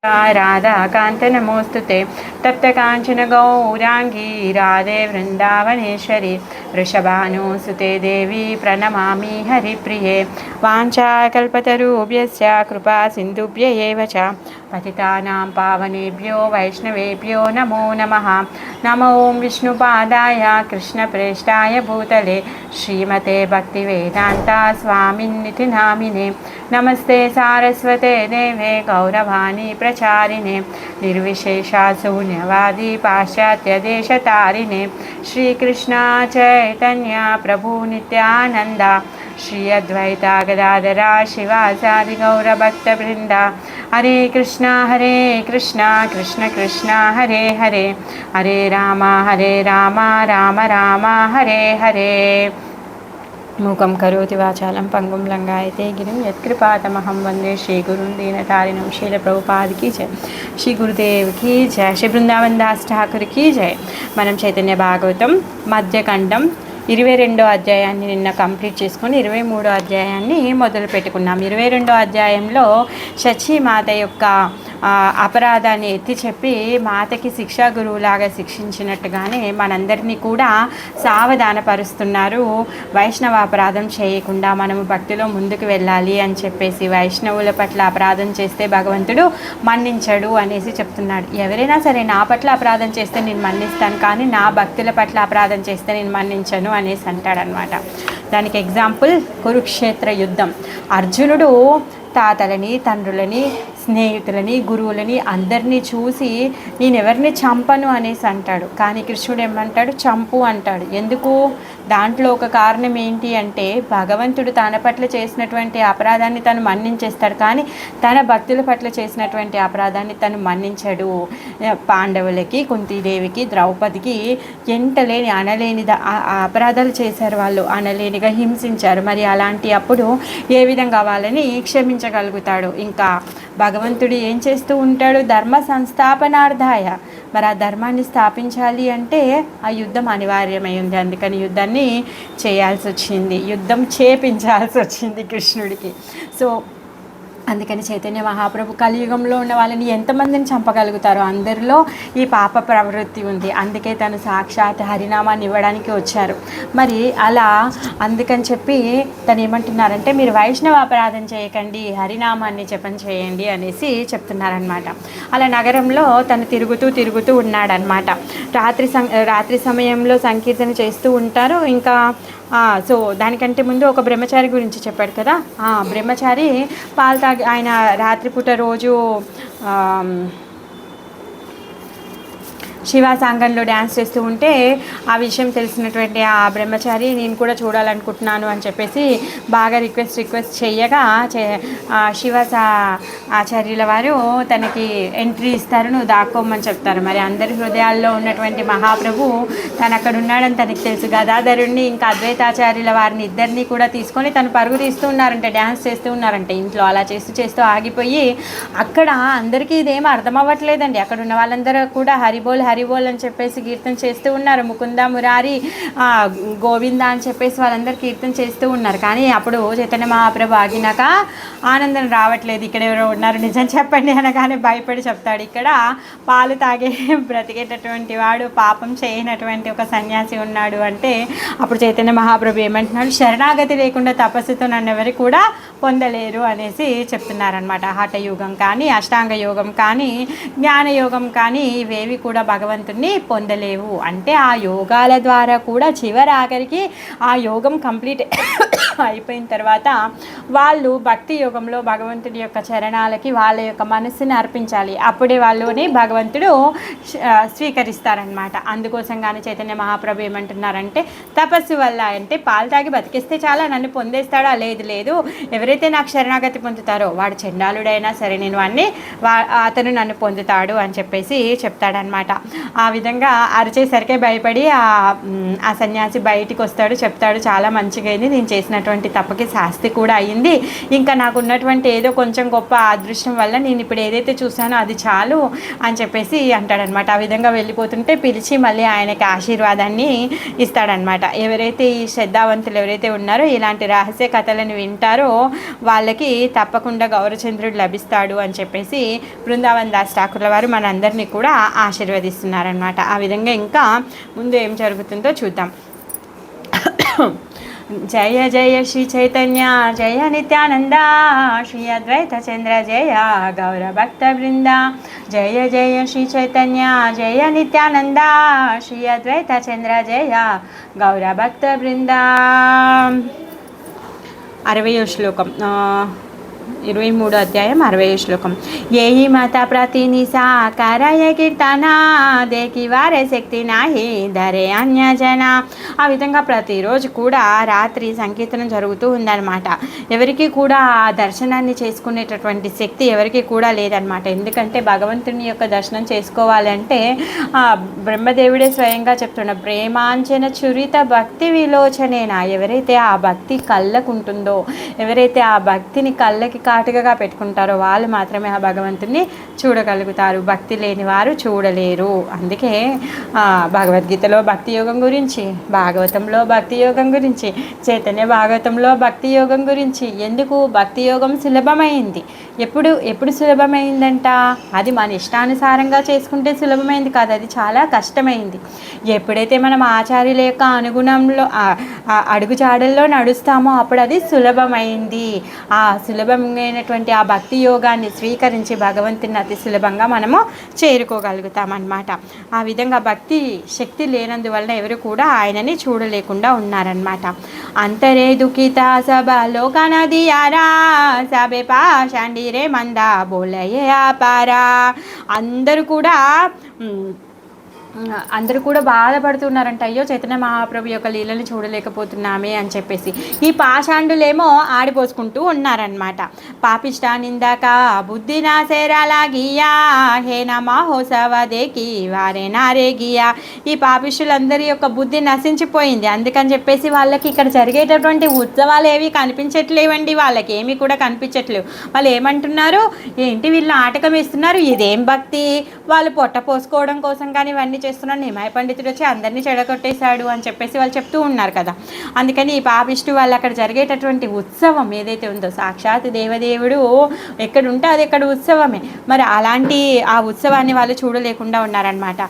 राधाकान्त नमोस्तुते तप्तकाञ्चन गौराङ्गी राधे वृन्दावनेश्वरी वृषभानुसुते देवी प्रणमामि हरिप्रिये वाञ्छाकल्पतरुभ्यश्च कृपा सिन्धुभ्य एव च पतितानां पावनेभ्यो वैष्णवेभ्यो नमो नमः। नमो ॐ विष्णुपादाय कृष्णप्रेष्ठाय भूतले श्रीमते भक्तिवेदान्ता स्वामिन्निति नामिने नमस्ते सारस्वते देवे गौरवाणी प्रचारिणे निर्विशेषा शून्यवादी पाश्चात्यदेशतारिणे श्रीकृष्ण चैतन्य प्रभु नित्यानंद श्री अद्वैता गदाधरा शिवासादि गौरभक्तवृंदा हरे कृष्णा कृष्ण कृष्णा हरे हरे हरे राम राम राम हरे हरे। मूकं करोति वाचालं पंगुं लंघयते गिरिं यत्कृपातमहं वंदे श्रीगुरुं दीनतारिणं शीलप्रभुपाद की जय, श्री गुरुदेव की जय, श्री बृंदावन दास ठाकुर की जय। మనం చైతన్య భాగవతం మధ్యకంఠం 22వ అధ్యాయాన్ని నిన్న కంప్లీట్ చేసుకొని 23వ అధ్యాయాన్ని మొదలు పెట్టుకున్నాం. 22వ అధ్యాయంలో శచీమాత యొక్క అపరాధాన్ని ఎత్తి చెప్పి మాతకి శిక్షా గురువులాగా శిక్షించినట్టుగానే మనందరినీ కూడా సావధానపరుస్తున్నారు. వైష్ణవ అపరాధం చేయకుండా మనము భక్తిలో ముందుకు వెళ్ళాలి అని చెప్పేసి, వైష్ణవుల పట్ల అపరాధం చేస్తే భగవంతుడు మన్నించడు అనేసి చెప్తున్నాడు. ఎవరైనా సరే నా పట్ల అపరాధం చేస్తే నేను మన్నిస్తాను, కానీ నా భక్తుల పట్ల అపరాధం చేస్తే నేను మన్నించను అనేసి అంటాడనమాట. దానికి ఎగ్జాంపుల్ కురుక్షేత్ర యుద్ధం. అర్జునుడు తాతలని, తండ్రులని, స్నేహితులని, గురువులని అందరినీ చూసి నేను ఎవరిని చంపను అనేసి అంటాడు. కానీ కృష్ణుడు ఏమంటాడు? చంపు అంటాడు. ఎందుకు? దాంట్లో ఒక కారణం ఏంటి అంటే, భగవంతుడు తన పట్ల చేసినటువంటి అపరాధాన్ని తను మన్నించేస్తాడు, కానీ తన భక్తుల పట్ల చేసినటువంటి అపరాధాన్ని తను మన్నించడు. పాండవులకి, కుంతీదేవికి, ద్రౌపదికి ఎంటలేని అనలేని అపరాధాలు చేశారు. వాళ్ళు అనలేనిగా హింసించారు. మరి అలాంటి అప్పుడు ఏ విధంగా వాళ్ళని క్షమించగలుగుతాడు? ఇంకా భగవంతుడు ఏం చేస్తూ ఉంటాడు? ధర్మ సంస్థాపనార్థాయ. మరి ఆ ధర్మాన్ని స్థాపించాలి అంటే ఆ యుద్ధం అనివార్యమై ఉంది. అందుకని యుద్ధాన్ని చేయాల్సి వచ్చింది, యుద్ధం చేపించాల్సి వచ్చింది కృష్ణుడికి. సో అందుకని చైతన్య మహాప్రభు కలియుగంలో ఉన్న వాళ్ళని ఎంతమందిని చంపగలుగుతారో అందరిలో ఈ పాప ప్రవృత్తి ఉంది. అందుకే తను సాక్షాత్ హరినామాన్ని ఇవ్వడానికి వచ్చారు. మరి అలా అందుకని చెప్పి తను ఏమంటున్నారంటే, మీరు వైష్ణవ అపరాధం చేయకండి, హరినామాన్ని జపం చేయండి అనేసి చెప్తున్నారనమాట. అలా నగరంలో తను తిరుగుతూ ఉన్నాడనమాట. రాత్రి సమయంలో సంకీర్తన చేస్తూ ఉంటారు. ఇంకా సో దానికంటే ముందు ఒక బ్రహ్మచారి గురించి చెప్పాడు కదా. బ్రహ్మచారి పాలు తాగి ఆయన రాత్రిపూట రోజు శివాసాంగంలో డ్యాన్స్ చేస్తూ ఉంటే ఆ విషయం తెలిసినటువంటి ఆ బ్రహ్మచారి నేను కూడా చూడాలనుకుంటున్నాను అని చెప్పేసి బాగా రిక్వెస్ట్ చేయగా ఆచార్యుల వారు తనకి ఎంట్రీ ఇస్తారు, నువ్వు దాక్కోమని చెప్తారు. మరి అందరి హృదయాల్లో ఉన్నటువంటి మహాప్రభు తను అక్కడ ఉన్నాడని తనకి తెలుసు. గదాధరుణ్ణి ఇంకా అద్వైతాచార్యుల వారిని ఇద్దరిని కూడా తీసుకొని తను పరుగు తీస్తూ ఉన్నారంటే, డ్యాన్స్ చేస్తూ ఉన్నారంటే ఇంట్లో. అలా చేస్తూ ఆగిపోయి అక్కడ అందరికీ ఇదేమో అర్థం అవ్వట్లేదండి. అక్కడ ఉన్న వాళ్ళందరూ కూడా హరిబోల్ అని చెప్పేసి కీర్తన చేస్తూ ఉన్నారు. ముకుంద మురారి గోవింద అని చెప్పేసి వాళ్ళందరూ కీర్తన చేస్తూ ఉన్నారు. కానీ అప్పుడు చైతన్య మహాప్రభు ఆగినాక ఆనందం రావట్లేదు. ఇక్కడ ఎవరో ఉన్నారు నిజం చెప్పండి అనగానే భయపడి చెప్తాడు, ఇక్కడ పాలు తాగే బ్రతికేటటువంటి వాడు, పాపం చేయనటువంటి ఒక సన్యాసి ఉన్నాడు అంటే అప్పుడు చైతన్య మహాప్రభు ఏమంటున్నాడు? శరణాగతి లేకుండా తపస్సుతో నన్ను ఎవరు కూడా పొందలేరు అనేసి చెప్తున్నారనమాట. హఠయోగం కానీ, అష్టాంగ యోగం కానీ, జ్ఞానయోగం కానీ ఇవేవి కూడా భగవంతుణ్ణి పొందలేవు. అంటే ఆ యోగాల ద్వారా కూడా చివరాఖరికి ఆ యోగం కంప్లీట్ అయిపోయిన తర్వాత వాళ్ళు భక్తి యోగంలో భగవంతుడి యొక్క చరణాలకి వాళ్ళ యొక్క మనస్సుని అర్పించాలి. అప్పుడే వాళ్ళని భగవంతుడు స్వీకరిస్తారనమాట. అందుకోసం కానీ చైతన్య మహాప్రభు ఏమంటున్నారంటే, తపస్సు వల్ల అంటే పాలు తాగి బతికిస్తే చాలా నన్ను పొందేస్తాడా? లేదు, ఎవరైతే నాకు శరణాగతి పొందుతారో వాడు చండాలుడైనా సరే నేను అతను నన్ను పొందుతాడు అని చెప్పేసి చెప్తాడనమాట. ఆ విధంగా అరిచేసరికే భయపడి ఆ సన్యాసి బయటికి వస్తాడు, చెప్తాడు చాలా మంచిగా అయింది, నేను చేసినటువంటి తప్పుకి శాస్తి కూడా అయ్యింది, ఇంకా నాకు ఉన్నటువంటి ఏదో కొంచెం గొప్ప అదృష్టం వల్ల నేను ఇప్పుడు ఏదైతే చూసానో అది చాలు అని చెప్పేసి అంటాడనమాట. ఆ విధంగా వెళ్ళిపోతుంటే పిలిచి మళ్ళీ ఆయనకి ఆశీర్వాదాన్ని ఇస్తాడనమాట. ఎవరైతే ఈ శ్రద్ధావంతులు ఎవరైతే ఉన్నారో ఇలాంటి రహస్య కథలను వింటారో వాళ్ళకి తప్పకుండా గౌరచంద్రుడు లభిస్తాడు అని చెప్పేసి బృందావన్ దాస్ ఠాకూర్ల వారు మనందరినీ కూడా ఆశీర్వదిస్తున్నారనమాట. ఆ విధంగా ఇంకా ముందు ఏం జరుగుతుందో చూద్దాం. జయ జయ శ్రీ చైతన్య జయ నిత్యానంద శ్రీ అద్వైత చంద్ర జయ గౌర భక్త బృంద. జయ జయ శ్రీ చైతన్య జయ నిత్యానంద శ్రీ అద్వైత చంద్ర జయ గౌర భక్త బృంద. 60వ శ్లోకం, 23వ అధ్యాయం 60వ శ్లోకం. ఏహి మాత ప్రతినిసా కరయ కీర్తన దేకి వారే శక్తి నాహి ధరే అన్యజన. ఆ విధంగా ప్రతిరోజు కూడా రాత్రి సంకీర్తనం జరుగుతూ ఉందన్నమాట. ఎవరికి కూడా ఆ దర్శనాన్ని చేసుకునేటటువంటి శక్తి ఎవరికి కూడా లేదనమాట. ఎందుకంటే భగవంతుని యొక్క దర్శనం చేసుకోవాలంటే బ్రహ్మదేవుడే స్వయంగా చెప్తున్న ప్రేమాంచన చురిత భక్తి విలోచనేనా, ఎవరైతే ఆ భక్తి కళ్ళకు ఉంటుందో, ఎవరైతే ఆ భక్తిని కళ్ళకి కాటుకగా పెట్టుకుంటారో వాళ్ళు మాత్రమే ఆ భగవంతుని చూడగలుగుతారు. భక్తి లేని వారు చూడలేరు. అందుకే భగవద్గీతలో భక్తి యోగం గురించి, భాగవతంలో భక్తి యోగం గురించి, చైతన్య భాగవతంలో భక్తి యోగం గురించి. ఎందుకు భక్తి యోగం సులభమైంది? ఎప్పుడు సులభమైందంట? అది మన ఇష్టానుసారంగా చేసుకుంటే సులభమైంది కాదు, అది చాలా కష్టమైంది. ఎప్పుడైతే మనం ఆచార్యుల యొక్క అనుగుణంలో అడుగుజాడల్లో నడుస్తామో అప్పుడు అది సులభమైంది. ఆ సులభమైనటువంటి ఆ భక్తి యోగాన్ని స్వీకరించి భగవంతుని అతి సులభంగా మనము చేరుకోగలుగుతామన్నమాట. ఆ విధంగా భక్తి శక్తి లేనందువల్ల ఎవరు కూడా ఆయనని చూడలేకుండా ఉన్నారన్నమాట. అంతరే దుఃఖిత సభ లోకనదియారా సభే పాషాండి రే మందా బోలయే ఆపారా. అందరూ కూడా బాధపడుతున్నారంట, అయ్యో చైతన్య మహాప్రభు యొక్క లీలని చూడలేకపోతున్నామే అని చెప్పేసి. ఈ పాషాండులేమో ఆడిపోసుకుంటూ ఉన్నారనమాట. పాపిష్ట నిందాక బుద్ధి నాసేరాలాగియా హే నమహోసవదేకి వారే నారేగియా. ఈ పాపిష్టులందరి యొక్క బుద్ధి నశించిపోయింది. అందుకని చెప్పేసి వాళ్ళకి ఇక్కడ జరిగేటటువంటి ఉత్సవాలు ఏవి కనిపించట్లేవండి, వాళ్ళకి ఏమీ కూడా కనిపించట్లేవు. వాళ్ళు ఏమంటున్నారు, ఏంటి వీళ్ళు నాటకం ఇస్తున్నారు, ఇదేం భక్తి, వాళ్ళు పొట్ట పోసుకోవడం కోసం కానీ ఇవన్నీ చేస్తున్నాడు, నిమాయ పండితుడు వచ్చి అందరినీ చెడగొట్టేశాడు అని చెప్పేసి వాళ్ళు చెప్తూ ఉన్నారు కదా. అందుకని ఈ పాపిష్టి వాళ్ళు అక్కడ జరిగేటటువంటి ఉత్సవం ఏదైతే ఉందో, సాక్షాత్ దేవదేవుడు ఎక్కడుంటే అది ఎక్కడ ఉత్సవమే. మరి అలాంటి ఆ ఉత్సవాన్ని వాళ్ళు చూడలేకుండా ఉన్నారనమాట.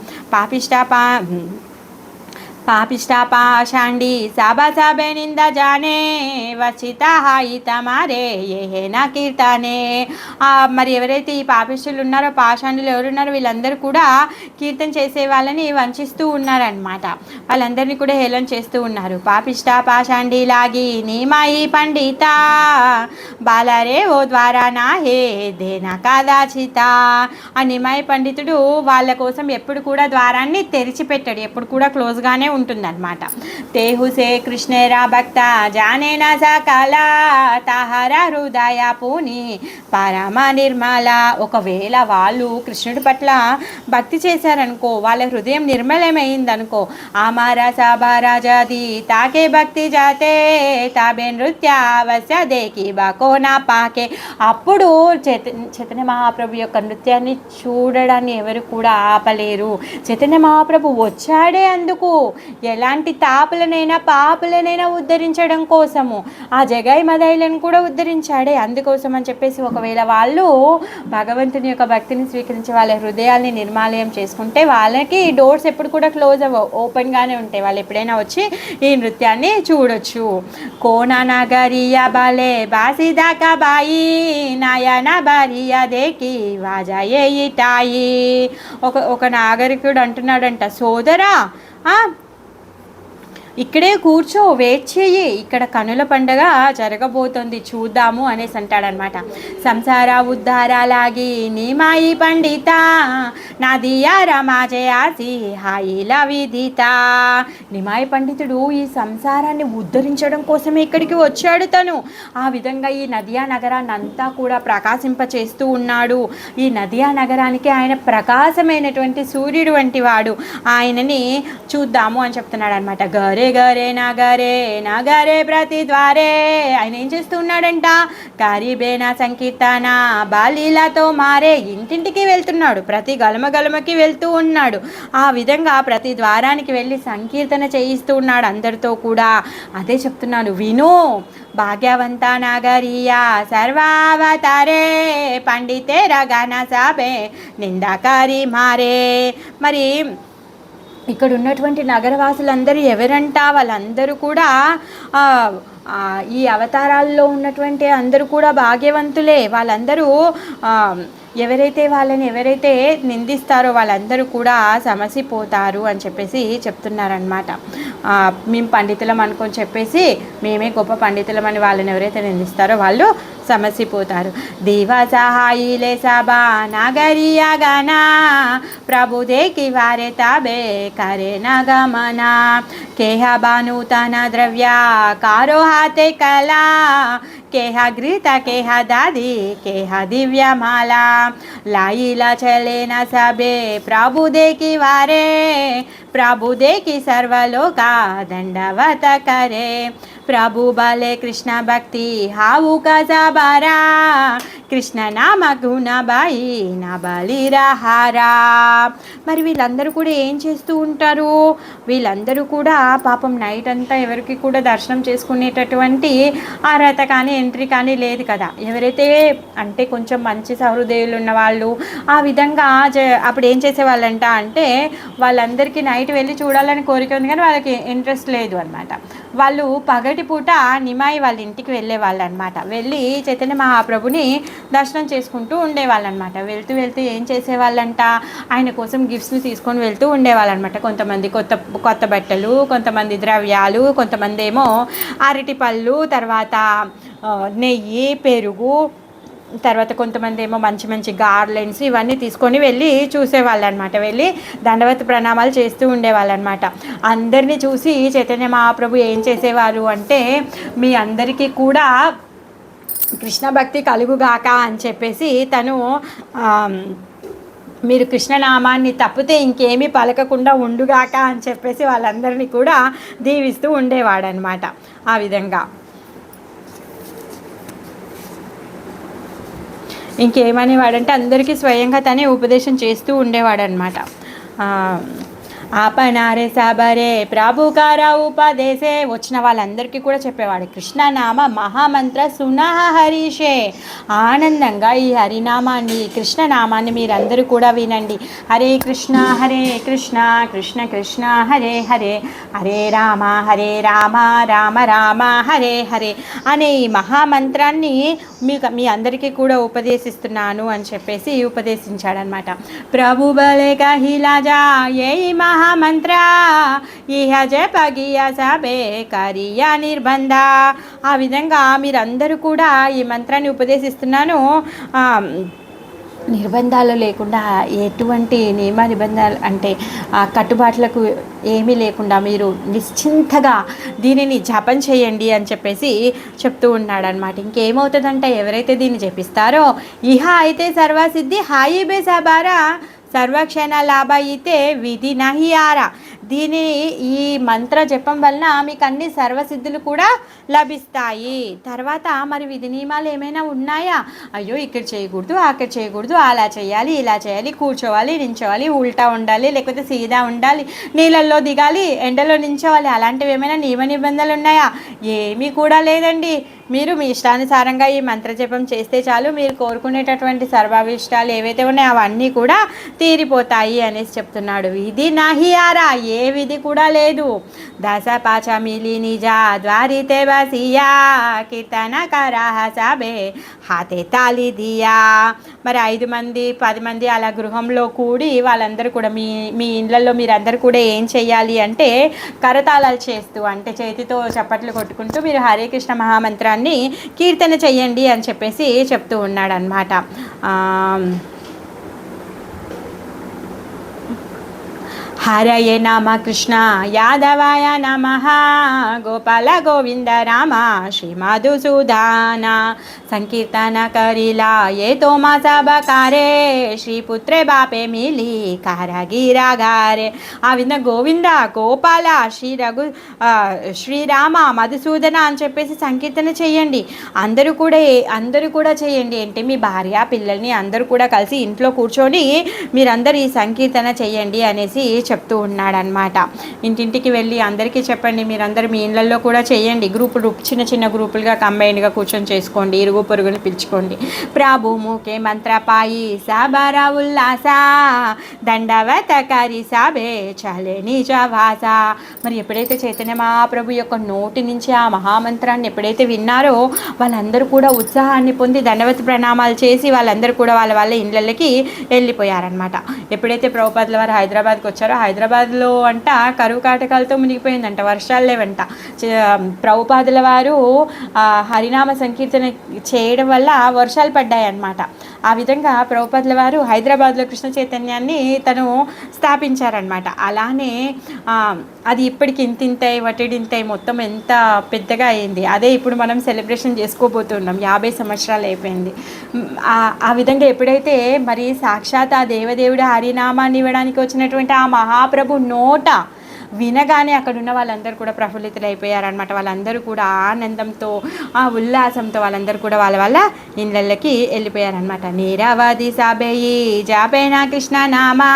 పాపిష్ట పాషాండి సాబా సాబే నింద జానే వచిత హాయి తమారే ఏ నా కీర్తనే. మరి ఎవరైతే ఈ పాపిష్టులు ఉన్నారో, పాషాండులు ఎవరున్నారో వీళ్ళందరూ కూడా కీర్తన చేసే వాళ్ళని వంచిస్తూ ఉన్నారనమాట. వాళ్ళందరినీ కూడా హేళన చేస్తూ ఉన్నారు. పాపిష్ట పాషాండి లాగి నీమాయి పండిత బాలరే ఓ ద్వారా నా హే దేనా కాదాచిత. ఆ నిమాయి పండితుడు వాళ్ళ కోసం ఎప్పుడు కూడా ద్వారాన్ని తెరిచిపెట్టాడు, ఎప్పుడు కూడా క్లోజ్గానే ఉంటుందన్నమాట. తేహుసే కృష్ణేరా భక్త జానేనా సకల తహర హృదయ పూని పరమ నిర్మల. ఒకవేళ వాళ్ళు కృష్ణుడి పట్ల భక్తి చేశారనుకో, వాళ్ళ హృదయం నిర్మలమైందనుకో, అమర సభరాజాది తాకే భక్తి జాతే తాబే నృత్యావస్య దేకి బాకో నా పాకే. అప్పుడు చైతన్య మహాప్రభు యొక్క నృత్యాన్ని చూడడాన్ని ఎవరు కూడా ఆపలేరు. చైతన్య మహాప్రభు వచ్చాడే అందుకు, ఎలాంటి తాపులనైనా పాపులనైనా ఉద్ధరించడం కోసము, ఆ జగాయి మదాయిలను కూడా ఉద్ధరించాడే అందుకోసం అని చెప్పేసి. ఒకవేళ వాళ్ళు భగవంతుని యొక్క భక్తిని స్వీకరించి వాళ్ళ హృదయాల్ని నిర్మాలయం చేసుకుంటే వాళ్ళకి డోర్స్ ఎప్పుడు కూడా క్లోజ్ అవ్వవు, ఓపెన్గానే ఉంటాయి. వాళ్ళు ఎప్పుడైనా వచ్చి ఈ నృత్యాన్ని చూడొచ్చు. కోనా నగరియా బాలే బాసిదాకా బాయి నాయన బారియా దేకి వాజాయే ఇటాయి. ఒక నాగరికుడు అంటున్నాడంట, సోదరా ఇక్కడే కూర్చో, వెయిట్ చేయి, ఇక్కడ కనుల పండగ జరగబోతోంది, చూద్దాము అనేసి అంటాడనమాట. సంసార ఉద్ధారాలాగి నీమాయి పండిత నాదియా రమాజయాసి హాయిల విదిత. నిమాయి పండితుడు ఈ సంసారాన్ని ఉద్ధరించడం కోసమే ఇక్కడికి వచ్చాడు తను. ఆ విధంగా ఈ నదియా నగరాన్ని అంతా కూడా ప్రకాశింప చేస్తూ ఉన్నాడు. ఈ నదియా నగరానికి ఆయన ప్రకాశమైనటువంటి సూర్యుడు వంటి వాడు. ఆయనని చూద్దాము అని చెప్తున్నాడు అనమాట. గరే గరే నగరే నగరే ప్రతి ద్వారే. ఆయన ఏం చేస్తూ ఉన్నాడంట, కారిబేనా సంకీర్తన బాలీలతో మారే. ఇంటింటికి వెళ్తున్నాడు, ప్రతి గలమకి వెళ్తూ ఉన్నాడు. ఆ విధంగా ప్రతి ద్వారానికి వెళ్ళి సంకీర్తన చేయిస్తూ ఉన్నాడు అందరితో కూడా. అదే చెప్తున్నాను, విను. భాగ్యవంత నగరీయ సర్వావతారే పండితే రగన సాబే నిందాకారి మారే. మరి ఇక్కడ ఉన్నటువంటి నగరవాసులందరూ ఎవరంట, వాళ్ళందరూ కూడా ఈ అవతారాల్లో ఉన్నటువంటి అందరూ కూడా భాగ్యవంతులే. వాళ్ళందరూ ఎవరైతే నిందిస్తారో వాళ్ళందరూ కూడా సమసిపోతారు అని చెప్పేసి చెప్తున్నారనమాట. మేము పండితులం అనుకొని చెప్పేసి మేమే గొప్ప పండితులం అని వాళ్ళని ఎవరైతే నిందిస్తారో వాళ్ళు సమసిపోతారు. దేవా సహాయిలే సభా నాగరియా గానా ప్రభుదేకి వారే తాబే కరే నగమనా కేహ బానూతన ద్రవ్య కారో हाथे कला केहा गृत केहा दादी केहा दिव्य माला लाईला चले न सबे प्रभु दे की वारे प्रभु दे की सर्वलोका दंडवत करे प्रभु बाले कृष्ण भक्ति हाउ का जाबारा కృష్ణ నామ గుణబాయి నా బలిరహారా. మరి వీళ్ళందరూ కూడా ఏం చేస్తూ ఉంటారు, వీళ్ళందరూ కూడా పాపం నైట్ అంతా ఎవరికి కూడా దర్శనం చేసుకునేటటువంటి అర్హత కానీ ఎంట్రీ కానీ లేదు కదా. ఎవరైతే అంటే కొంచెం మంచి సహృదయులు ఉన్న వాళ్ళు ఆ విధంగా అప్పుడు ఏం చేసేవాళ్ళంట అంటే వాళ్ళందరికీ నైట్ వెళ్ళి చూడాలని కోరిక ఉంది కానీ వాళ్ళకి ఇంట్రెస్ట్ లేదు అనమాట. వాళ్ళు పగటిపూట నిమాయి వాళ్ళ ఇంటికి వెళ్ళే వాళ్ళు అనమాట. వెళ్ళి చైతన్య మహాప్రభుని దర్శనం చేసుకుంటూ ఉండేవాళ్ళనమాట. వెళ్తూ ఏం చేసేవాళ్ళంట, ఆయన కోసం గిఫ్ట్స్ని తీసుకొని వెళ్తూ ఉండేవాళ్ళనమాట. కొంతమంది కొత్త బట్టలు, కొంతమంది ద్రవ్యాలు, కొంతమంది ఏమో అరటి పళ్ళు, తర్వాత నెయ్యి, పెరుగు, తర్వాత కొంతమంది ఏమో మంచి గార్లెండ్స్ ఇవన్నీ తీసుకొని వెళ్ళి చూసేవాళ్ళు అనమాట. వెళ్ళి దండవత్ ప్రణామాలు చేస్తూ ఉండేవాళ్ళు అనమాట. అందరినీ చూసి చైతన్య మహాప్రభు ఏం చేసేవారు అంటే, మీ అందరికీ కూడా కృష్ణ భక్తి కలుగుగాక అని చెప్పేసి తను మీరు కృష్ణనామాన్ని తప్పితే ఇంకేమీ పలకకుండా ఉండుగాక అని చెప్పేసి వాళ్ళందరినీ కూడా దీవిస్తూ ఉండేవాడనమాట. ఆ విధంగా ఇంకేమనేవాడంటే అందరికీ స్వయంగా తనే ఉపదేశం చేస్తూ ఉండేవాడనమాట. ఆపనారే సబరే ప్రభుకార ఉపదేశే. వచ్చిన వాళ్ళందరికీ కూడా చెప్పేవాడు కృష్ణనామ మహామంత్ర సునః హరీషే. ఆనందంగా ఈ హరినామాన్ని, కృష్ణనామాన్ని మీరందరూ కూడా వినండి. హరే కృష్ణ కృష్ణ కృష్ణ హరే హరే, హరే రామ రామ రామ హరే హరే అనే ఈ మహామంత్రాన్ని మీ అందరికీ కూడా ఉపదేశిస్తున్నాను అని చెప్పేసి ఉపదేశించాడనమాట. ప్రభు బలే కహిలాజా ఏ మహామంత్ర ఇహ జపగియ సబే కరియా నిర్బంధ. ఆ విధంగా మీరందరూ కూడా ఈ మంత్రాన్ని ఉపదేశిస్తున్నాను నిర్బంధాలు లేకుండా, ఎటువంటి నియమ నిబంధనలు అంటే కట్టుబాట్లకు ఏమీ లేకుండా మీరు నిశ్చింతగా దీనిని జపం చేయండి అని చెప్పేసి చెప్తూ ఉన్నాడనమాట. ఇంకేమవుతుందంటే ఎవరైతే దీన్ని జపిస్తారో ఇహ అయితే సర్వసిద్ధి హాయి బే సబారా సర్వక్షణ లాభ అయితే విధి నహి ఆరా. దీని ఈ మంత్ర జపం వలన మీకు అన్ని సర్వసిద్ధులు కూడా లభిస్తాయి. తర్వాత మరి విధి నియమాలు ఏమైనా ఉన్నాయా, అయ్యో ఇక్కడ చేయకూడదు అక్కడ చేయకూడదు, అలా చేయాలి ఇలా చేయాలి, కూర్చోవాలి నించోవాలి, ఉల్టా ఉండాలి లేకపోతే సీదా ఉండాలి, నీళ్ళల్లో దిగాలి ఎండలో నించోవాలి, అలాంటివి ఏమైనా నియమ నిబంధనలు ఉన్నాయా, ఏమీ కూడా లేదండి. మీరు మీ ఇష్టానుసారంగా ఈ మంత్రజపం చేస్తే చాలు, మీరు కోరుకునేటటువంటి సర్వాభిష్టాలు ఏవైతే ఉన్నాయో అవన్నీ కూడా తీరిపోతాయి అనేసి చెప్తున్నాడు. విధి నాహియారా, ఏ విధి కూడా లేదు. దశ పాచ మిలి నిజా ద్వారితే బసియా కీర్తన కరాహ సబే హాతే తాలి దియా. మరి 5 మంది 10 మంది అలా గృహంలో కూడి వాళ్ళందరూ కూడా మీ మీ ఇళ్ళల్లో మీరందరూ కూడా ఏం చేయాలి అంటే కరతాళాలు చేస్తూ, అంటే చేతితో చప్పట్లు కొట్టుకుంటూ మీరు హరే కృష్ణ మహామంత్రాన్ని కీర్తన చెయ్యండి అని చెప్పేసి చెప్తూ ఉన్నాడు అనమాట. హరయే నమ కృష్ణ యాదవాయ నమ గోపాల గోవింద రామ శ్రీ మధుసూదన సంకీర్తన కరిలా ఏ తో మా సబకారే శ్రీపుత్రే బాపే మిలి కారగిరా గారే. ఆ విధంగా గోవింద గోపాల శ్రీరామ మధుసూదన అని చెప్పేసి సంకీర్తన చేయండి. అందరూ కూడా చేయండి. అంటే మీ భార్య పిల్లల్ని అందరూ కూడా కలిసి ఇంట్లో కూర్చొని మీరందరూ ఈ సంకీర్తన చేయండి అనేసి చెప్తూ ఉన్నాడనమాట. ఇంటింటికి వెళ్ళి అందరికీ చెప్పండి, మీరందరూ మీ ఇళ్ళల్లో కూడా చేయండి. చిన్న చిన్న గ్రూపులుగా కంబైన్డ్గా కూర్చొని చేసుకోండి, ఇరుగు పొరుగుని పిలుచుకోండి. ప్రభు ముఖే మంత్రపాయి సాబరా ఉల్లాస దండవత కరి సాబే చలే నిజ భాష. మరి ఎప్పుడైతే చైతన్య మహాప్రభు యొక్క నోటి నుంచి ఆ మహామంత్రాన్ని ఎప్పుడైతే విన్నారో వాళ్ళందరూ కూడా ఉత్సాహాన్ని పొంది దండవత ప్రణామాలు చేసి వాళ్ళందరూ కూడా వాళ్ళ ఇళ్ళకి వెళ్ళిపోయారనమాట. ఎప్పుడైతే ప్రభుపాదుల వారు హైదరాబాద్కి వచ్చారో హైదరాబాద్లో అంట కరువు కాటకాలతో మునిగిపోయిందంట, వర్షాలు లేవంట. ప్రభుపాదుల వారు హరినామ సంకీర్తన చేయడం వల్ల వర్షాలు పడ్డాయి అన్నమాట. ఆ విధంగా ప్రభుపాదుల వారు హైదరాబాద్లో కృష్ణ చైతన్యాన్ని తను స్థాపించారనమాట. అలానే అది ఇప్పటికి ఇంతింతై వటిడింతై మొత్తం ఎంత పెద్దగా అయింది. అదే ఇప్పుడు మనం సెలబ్రేషన్ చేసుకోబోతున్నాం, 50 సంవత్సరాలు అయిపోయింది. ఆ విధంగా ఎప్పుడైతే మరి సాక్షాత్ ఆ దేవదేవుడు హరినామాన్ని ఇవ్వడానికి వచ్చినటువంటి ఆ మహాప్రభు నోట వినగానే అక్కడ ఉన్న వాళ్ళందరూ కూడా ప్రఫుల్లితులైపోయారనమాట. వాళ్ళందరూ కూడా ఆనందంతో ఆ ఉల్లాసంతో వాళ్ళందరూ కూడా వాళ్ళ ఇళ్ళకి వెళ్ళిపోయారనమాట. నీరవధి సభయి జాపేనా కృష్ణ నామా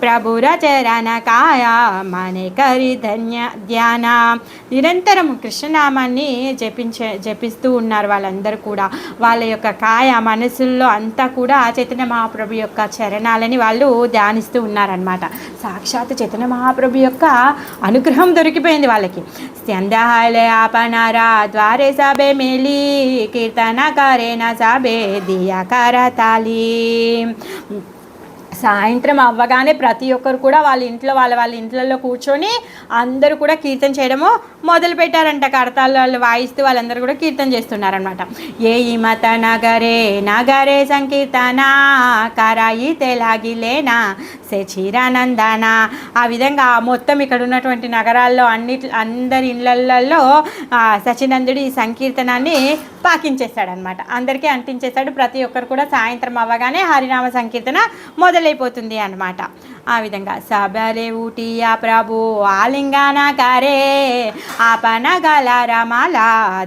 ప్రభుర చరణ కాయ మనే కరి ధ్యాన. నిరంతరం కృష్ణనామాన్ని జపిస్తూ ఉన్నారు వాళ్ళందరూ కూడా. వాళ్ళ యొక్క కాయ మనసుల్లో అంతా కూడా చైతన్య మహాప్రభు యొక్క చరణాలని వాళ్ళు ధ్యానిస్తూ ఉన్నారనమాట. సాక్షాత్ చైతన్య మహాప్రభు యొక్క అనుగ్రహం దొరికిపోయింది వాళ్ళకి. స్యందహాలే ఆపనారా ద్వారే సాబే మేలి కీర్తన కరేనా సాబే దియా కరతాలి. సాయంత్రం అవ్వగానే ప్రతి ఒక్కరు కూడా వాళ్ళ ఇంట్లలో కూర్చొని అందరూ కూడా కీర్తన చేయడము మొదలు పెట్టారంట. కరతాళాలు వాయిస్తూ వాళ్ళందరూ కూడా కీర్తన చేస్తున్నారనమాట. ఏ ఈ మత నగరే సంకీర్తన కరాయి తెలాగిలేనా చీరానందన. ఆ విధంగా మొత్తం ఇక్కడ ఉన్నటువంటి నగరాల్లో అందరి ఇళ్ళల్లో సచినందుడు ఈ సంకీర్తనాన్ని పాకించేస్తాడనమాట, అందరికీ అంటించేస్తాడు. ప్రతి ఒక్కరు కూడా సాయంత్రం అవ్వగానే హరినామ సంకీర్తన మొదలైపోతుంది అన్నమాట. ఆ విధంగా సబరే ఊటియా ప్రభు ఆలింగాన కారే ఆపన గల రమాల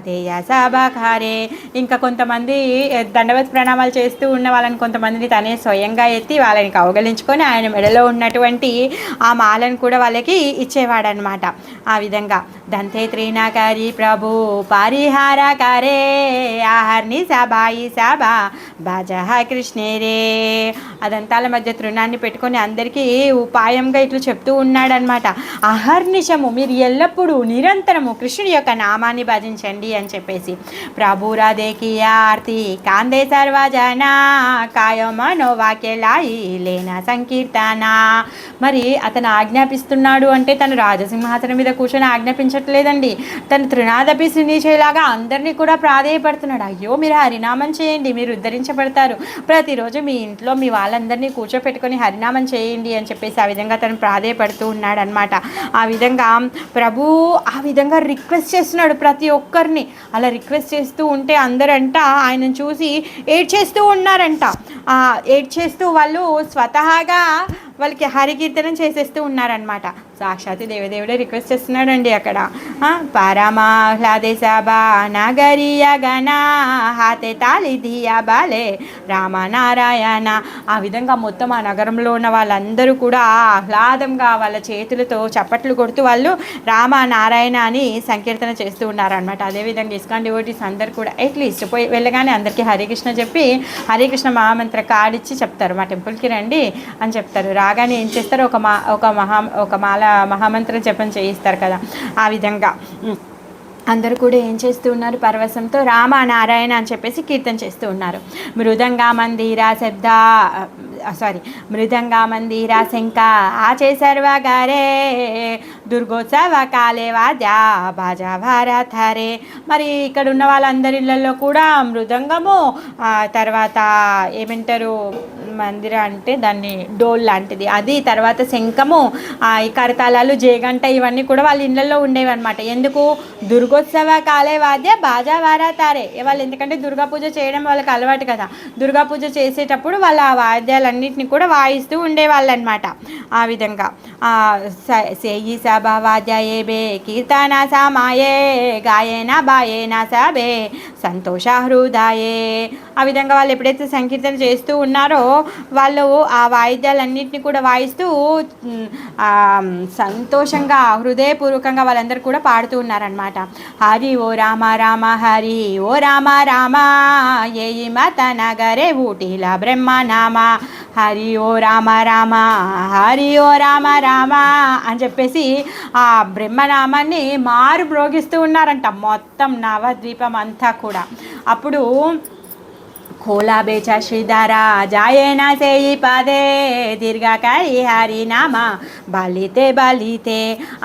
దేయ సభకారే. ఇంకా కొంతమంది దండవత్ ప్రణామాలు చేస్తూ ఉన్న వాళ్ళని కొంతమందిని తనే స్వయంగా ఎత్తి వాళ్ళని కౌగలించుకొని ఆయన మెడలో ఉన్నటువంటి ఆ మాలను కూడా వాళ్ళకి ఇచ్చేవాడనమాట. ఆ విధంగా దంతే త్రినాకారి ప్రభు పరిహారకారే ఆహర్ని సభాయి సభ బాజహ కృష్ణేరే. అదంతాల మధ్య తృణాన్ని పెట్టుకొని అందరికీ ఉపాయంగా ఇట్లా చెప్తూ ఉన్నాడనమాట. అహర్నిశము మీరు ఎల్లప్పుడూ నిరంతరము కృష్ణుడి యొక్క నామాన్ని భజించండి అని చెప్పేసి. ప్రభురాధేకి ఆర్తి కాందే సర్వజన కాయమనో వాక్యలాయి లేనా సంకీర్తన. మరి అతను ఆజ్ఞాపిస్తున్నాడు అంటే తను రాజసింహాసనం మీద కూర్చొని ఆజ్ఞాపించట్లేదండి, తను తృణాదపి సునీచేలాగా అందరినీ కూడా ప్రాధేయపడుతున్నాడు. అయ్యో మీరు హరినామం చేయండి, మీరు ఉద్ధరించబడతారు, ప్రతిరోజు మీ ఇంట్లో మీ వాళ్ళందరినీ కూర్చోపెట్టుకొని హరినామం చేయండి అని చెప్పేసి ఆ విధంగా తను ప్రాధేయపడుతూ ఉన్నాడు అనమాట. ఆ విధంగా ప్రభు ఆ విధంగా రిక్వెస్ట్ చేస్తున్నాడు ప్రతి ఒక్కరిని. అలా రిక్వెస్ట్ చేస్తూ ఉంటే అందరంట ఆయనను చూసి ఏడ్చేస్తూ ఉన్నారంట. ఏడ్చేస్తూ వాళ్ళు స్వతహాగా వాళ్ళకి హరికీర్తనం చేసేస్తూ ఉన్నారనమాట. సాక్షాత్ దేవదేవుడే రిక్వెస్ట్ చేస్తున్నాడండి అక్కడ. పరమాహ్లాదే సభా నగరీయ గణ హాతే తాలి దియా బాలే రామనారాయణ. ఆ విధంగా మొత్తం ఆ నగరంలో ఉన్న వాళ్ళందరూ కూడా ఆహ్లాదంగా వాళ్ళ చేతులతో చప్పట్లు కొడుతూ వాళ్ళు రామనారాయణ అని సంకీర్తన చేస్తూ ఉన్నారనమాట. అదేవిధంగా ఇస్కాన్ డివోటీస్ అందరు కూడా అట్లీస్ట్ పోయి వెళ్ళగానే అందరికీ హరే కృష్ణ చెప్పి హరే కృష్ణ మహామంత్ర కాడిచ్చి చెప్తారు, మా టెంపుల్కి రండి అని చెప్తారు. రాగానే ఏం చేస్తారు, ఒక మాల మహామంత్రం జపం చేయిస్తారు కదా. ఆ విధంగా అందరూ కూడా ఏం చేస్తూ ఉన్నారు, పరవశంతో రామ నారాయణ అని చెప్పేసి కీర్తన చేస్తూ ఉన్నారు. మృదంగా మందిరా మృదంగా మందిరా శంక ఆచే సర్వగారే దుర్గోత్సవ కాలే వాద్యా బాజా భారతరే. మరి ఇక్కడ ఉన్న వాళ్ళందరి ఇళ్ళల్లో కూడా మృదంగము, తర్వాత ఏమంటారు మందిర అంటే దాన్ని డోల్ లాంటిది అది, తర్వాత శంఖము, ఈ కరతాళాలు, జేగంట ఇవన్నీ కూడా వాళ్ళ ఇళ్ళల్లో ఉండేవి అనమాట. ఎందుకు, దుర్గోత్సవ కాలే వాద్య బాజా వారాతారే. వాళ్ళు ఎందుకంటే దుర్గా పూజ చేయడం వాళ్ళకి అలవాటు కదా. దుర్గా పూజ చేసేటప్పుడు వాళ్ళ ఆ వాద్యాలన్నింటినీ కూడా వాయిస్తూ ఉండేవాళ్ళు అనమాట. ఆ విధంగా సేయి సభా వాద్యాయే బే కీర్తన సామాయే గాయేన బాయేన సబే సంతోష హృదయే. ఆ విధంగా వాళ్ళు ఎప్పుడైతే సంకీర్తన చేస్తూ ఉన్నారో వాళ్ళు ఆ వాయిద్యాలన్నింటినీ కూడా వాయిస్తూ సంతోషంగా హృదయపూర్వకంగా వాళ్ళందరూ కూడా పాడుతూ ఉన్నారనమాట. హరి ఓ రామ రామ హరి ఓ రామ రామ ఏయి మత నగరే ఊటీల బ్రహ్మనామ. హరి ఓ రామ రామ హరి ఓ రామ రామ అని చెప్పేసి ఆ బ్రహ్మనామాన్ని మారు మ్రోగిస్తూ ఉన్నారంట మొత్తం నవద్వీపం అంతా కూడా. అప్పుడు खोला बेचा श्रीधारा जाए ना से ही पादे దీర్ఘకారి హరినామ బాలితే బాలితే.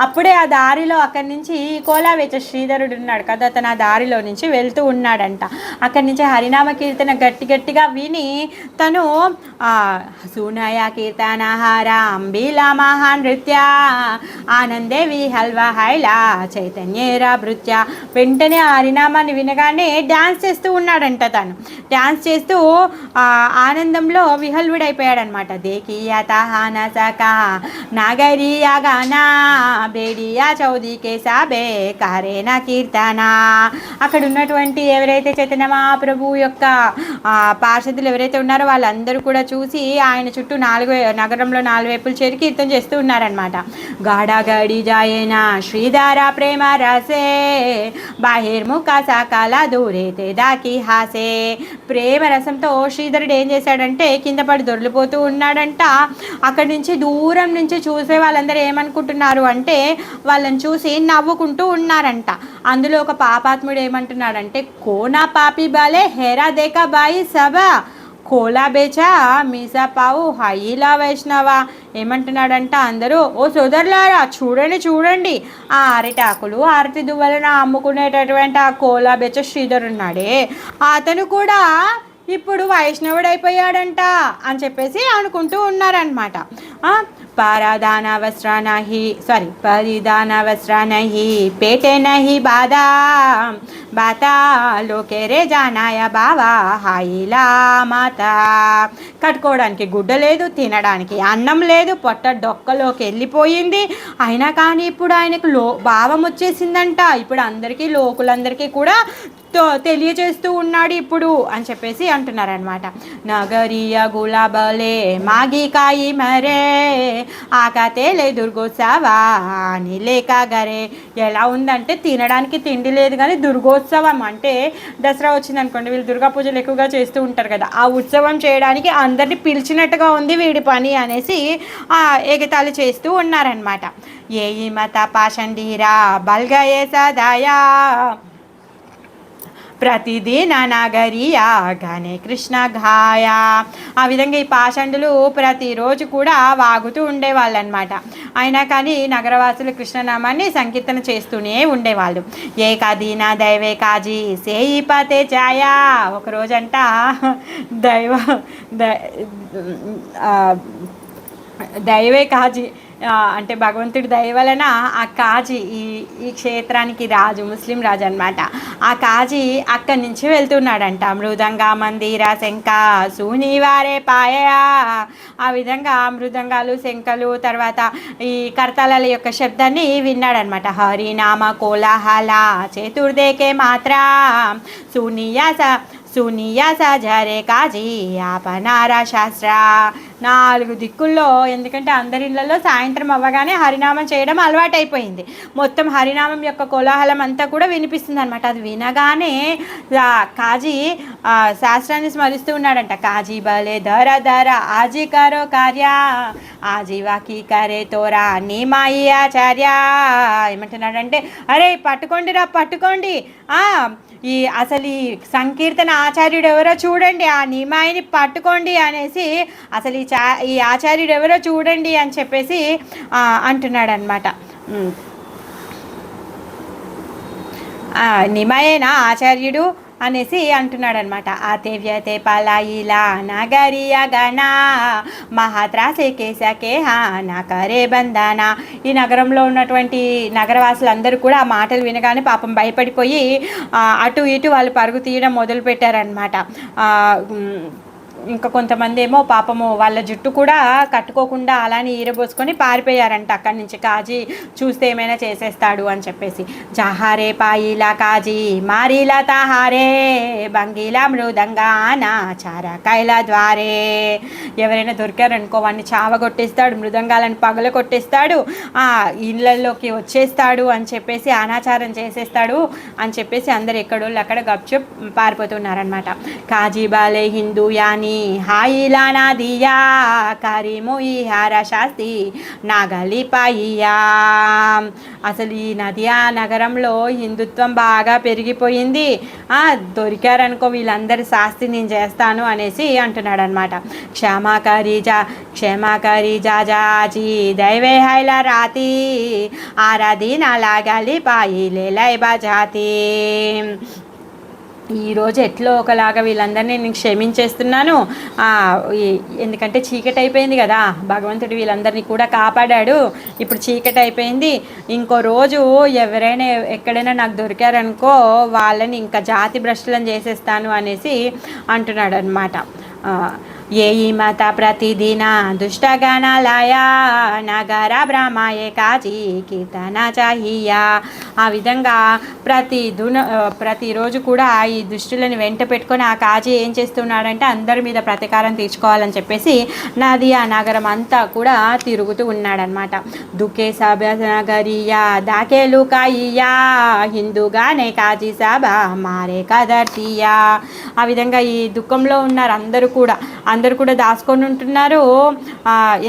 అప్పుడే ఆ దారిలో అక్కడి నుంచి కోలా వేచ శ్రీధరుడు ఉన్నాడు కదా, అతను ఆ దారిలో నుంచి వెళ్తూ ఉన్నాడంట. అక్కడి నుంచి హరినామ కీర్తన గట్టిగా విని తను సునయ కీర్తనహార అంబిలా మహా నృత్య ఆనందేవి హల్వా హైలా చైతన్యేరా భృత్య. వెంటనే ఆ హరినామాన్ని వినగానే డ్యాన్స్ చేస్తూ ఉన్నాడంట. తను డ్యాన్స్ చేస్తూ ఆనందంలో విహల్వుడైపోయాడనమాట. దేకియా తహానా సకా నాగరియా గానా బేడియా చౌదీకే సాబే కారేనా కీర్తన. అక్కడ ఉన్నటువంటి ఎవరైతే చైతన్య మహాప్రభు యొక్క పార్షదులు ఎవరైతే ఉన్నారో వాళ్ళందరూ కూడా చూసి ఆయన చుట్టూ నగరంలో 4 వైపులు చేరి కీర్తన చేస్తూ ఉన్నారనమాట. గాఢా గడి జాయేనా శ్రీధారా ప్రేమ రసే బాహిర్ముఖ సకాల దూరేతే దాకి హాసే. ప్రేమ రసంతో శ్రీధరుడు ఏం చేశాడంటే కింద పడి దొర్లిపోతూ ఉన్నాడంట. అక్కడి నుంచి దూరం నుంచి చూసే వాళ్ళందరూ ఏమనుకుంటున్నారు అంటే వాళ్ళని చూసి నవ్వుకుంటూ ఉన్నారంట. అందులో ఒక పాపాత్ముడు ఏమంటున్నాడంటే కోనా పాపి బాలే హెరా దేకా బాయి సభా కోలా బేచా మీసా పావు హైలా వైష్ణవ. ఏమంటున్నాడంట, అందరూ ఓ సోదరులారా చూడండి ఆ అరిటాకులు ఆరతి దువ్వలను అమ్ముకునేటటువంటి ఆ కోలా బేచ శ్రీధర్ ఉన్నాడే అతను కూడా ఇప్పుడు వైష్ణవుడైపోయాడంట అని చెప్పేసి అనుకుంటూ ఉన్నారనమాట. परिधान वस्त्र नहीं पेटे नहीं बाधा बाता लोके रे जानाया बावा हाइला माता. కట్టుకోవడానికి గుడ్డ లేదు, తినడానికి అన్నం లేదు, పొట్ట డొక్కలోకి వెళ్ళిపోయింది. అయినా కానీ ఇప్పుడు ఆయనకు భావం వచ్చేసిందంట. ఇప్పుడు లోకులందరికీ కూడా తెలియజేస్తూ ఉన్నాడు ఇప్పుడు అని చెప్పేసి అంటున్నారనమాట. నగరీయ గులాబలే మాగి కాయి మరే ఆకాతేలే దుర్గోత్సవా లేక గరే. ఎలా ఉందంటే తినడానికి తిండి లేదు కానీ దుర్గోత్సవం అంటే దసరా వచ్చింది అనుకోండి, వీళ్ళు దుర్గా పూజలు ఎక్కువగా చేస్తూ ఉంటారు కదా, ఆ ఉత్సవం చేయడానికి అందరినీ పిలిచినట్టుగా ఉంది వీడి పని అనేసి ఎగతాళి చేస్తూ ఉన్నారనమాట. ఏ మత పాషండీరా బల్గయే సదాయా ప్రతిదిన నగరియా గానే కృష్ణ ఘాయా. ఆ విధంగా ఈ పాషండులు ప్రతిరోజు కూడా వాగుతూ ఉండేవాళ్ళు అనమాట. అయినా కానీ నగరవాసులు కృష్ణనామాన్ని సంకీర్తన చేస్తూనే ఉండేవాళ్ళు. ఏకాదీన దైవే కాజీ సేయి పతే ఛాయా. ఒకరోజంట దైవే కాజీ అంటే భగవంతుడి దయ వలన ఆ కాజీ ఈ క్షేత్రానికి రాజు, ముస్లిం రాజు అనమాట. ఆ కాజీ అక్కడి నుంచి వెళ్తున్నాడంట. మృదంగా మందిర శంఖ సూనివారే పాయా. ఆ విధంగా మృదంగాలు, శంఖలు, తర్వాత ఈ కర్తాల యొక్క శబ్దాన్ని విన్నాడనమాట. హరినామ కోలాహల చతుర్దేకే మాత్ర సునియా సజరే కాజీ ఆపనార శాస్త్ర. 4 దిక్కుల్లో, ఎందుకంటే అందరి ఇళ్లలో సాయంత్రం అవ్వగానే హరినామం చేయడం అలవాటైపోయింది. మొత్తం హరినామం యొక్క కోలాహలం అంతా కూడా వినిపిస్తుంది అనమాట. అది వినగానే కాజీ శాస్త్రాన్ని స్మరిస్తూ ఉన్నాడంట. కాజీ బలే ధర ధర ఆజీ కరో కార్య ఆజీవాకి కరే తోరా నీమాయి ఆచార్య. ఏమంటున్నాడంటే, అరే పట్టుకోండిరా పట్టుకోండి, అసలు ఈ సంకీర్తన ఆచార్యుడు ఎవరో చూడండి, ఆ నిమాయిని పట్టుకోండి అనేసి, అసలు ఈ ఆచార్యుడు ఎవరో చూడండి అని చెప్పేసి అంటున్నాడు అనమాట. నిమాయేనా ఆచార్యుడు అనేసి అంటున్నాడనమాట. ఆతేవ్యతే పలాయిలా నగరియ గణ మహాత్రాసే కేసకే నా కరే బంధాన. ఈ నగరంలో ఉన్నటువంటి నగరవాసులందరూ కూడా ఆ మాటలు వినగానే పాపం భయపడిపోయి అటు ఇటు వాళ్ళు పరుగు తీయడం మొదలుపెట్టారనమాట. ఇంకా కొంతమంది ఏమో పాపము వాళ్ళ జుట్టు కూడా కట్టుకోకుండా అలానే ఈరబోసుకొని పారిపోయారంట అక్కడి నుంచి. కాజీ చూస్తే ఏమైనా చేసేస్తాడు అని చెప్పేసి. జహారే పాయిలా కాజీ మారీలా తాహారే బంగీలా మృదంగానా చారా కైలా ద్వారే. ఎవరైనా దొరికారనుకో వాడిని చావగొట్టేస్తాడు, మృదంగాలను పగల కొట్టేస్తాడు, ఇళ్ళల్లోకి వచ్చేస్తాడు అని చెప్పేసి, అనాచారం చేసేస్తాడు అని చెప్పేసి అందరు ఎక్కడోళ్ళు అక్కడ గప్చుప్ పారిపోతున్నారనమాట. కాజీ బాలే హిందూ యాని హాయిలా నాదియా కరీముయి హార శాస్తి నాగలిపాయియా. అసలు ఈ నదియా నగరంలో హిందుత్వం బాగా పెరిగిపోయింది, దొరికారనుకో వీళ్ళందరి శాస్తి నేను చేస్తాను అనేసి అంటున్నాడు అనమాట. క్షమాకరి జాజాజీ దైవే హైలా రాతి ఆరాధి నాలాగాలి పాయి లేలై బజాతి. ఈరోజు ఎట్లో ఒకలాగా వీళ్ళందరినీ నేను క్షమించేస్తున్నాను, ఎందుకంటే చీకటి అయిపోయింది కదా, భగవంతుడు వీళ్ళందరినీ కూడా కాపాడాడు, ఇప్పుడు చీకటి అయిపోయింది, ఇంకో రోజు ఎవరైనా ఎక్కడైనా నాకు దొరికారనుకో వాళ్ళని ఇంకా జాతి భ్రష్టులను చేసేస్తాను అనేసి అంటున్నాడు అనమాట. ఏయి మాత ప్రతిదిన దుష్టగానాలయా నగర బ్రహ్మాయే కాజీ కీర్తన చాహియా. ఆ విధంగా ప్రతిరోజు కూడా ఈ దుష్టులను వెంట పెట్టుకొని ఆ కాజీ ఏం చేస్తున్నాడంటే అందరి మీద ప్రతీకారం తీర్చుకోవాలని చెప్పేసి నది ఆ నగరం అంతా కూడా తిరుగుతూ ఉన్నాడనమాట. దుఃఖే సభ నగరియా దాకేలు కాయియా హిందూగానే కాజీ సభ మారే కదర్తియా. ఆ విధంగా ఈ దుఃఖంలో ఉన్నారు అందరూ కూడా దాచుకొని ఉంటున్నారు.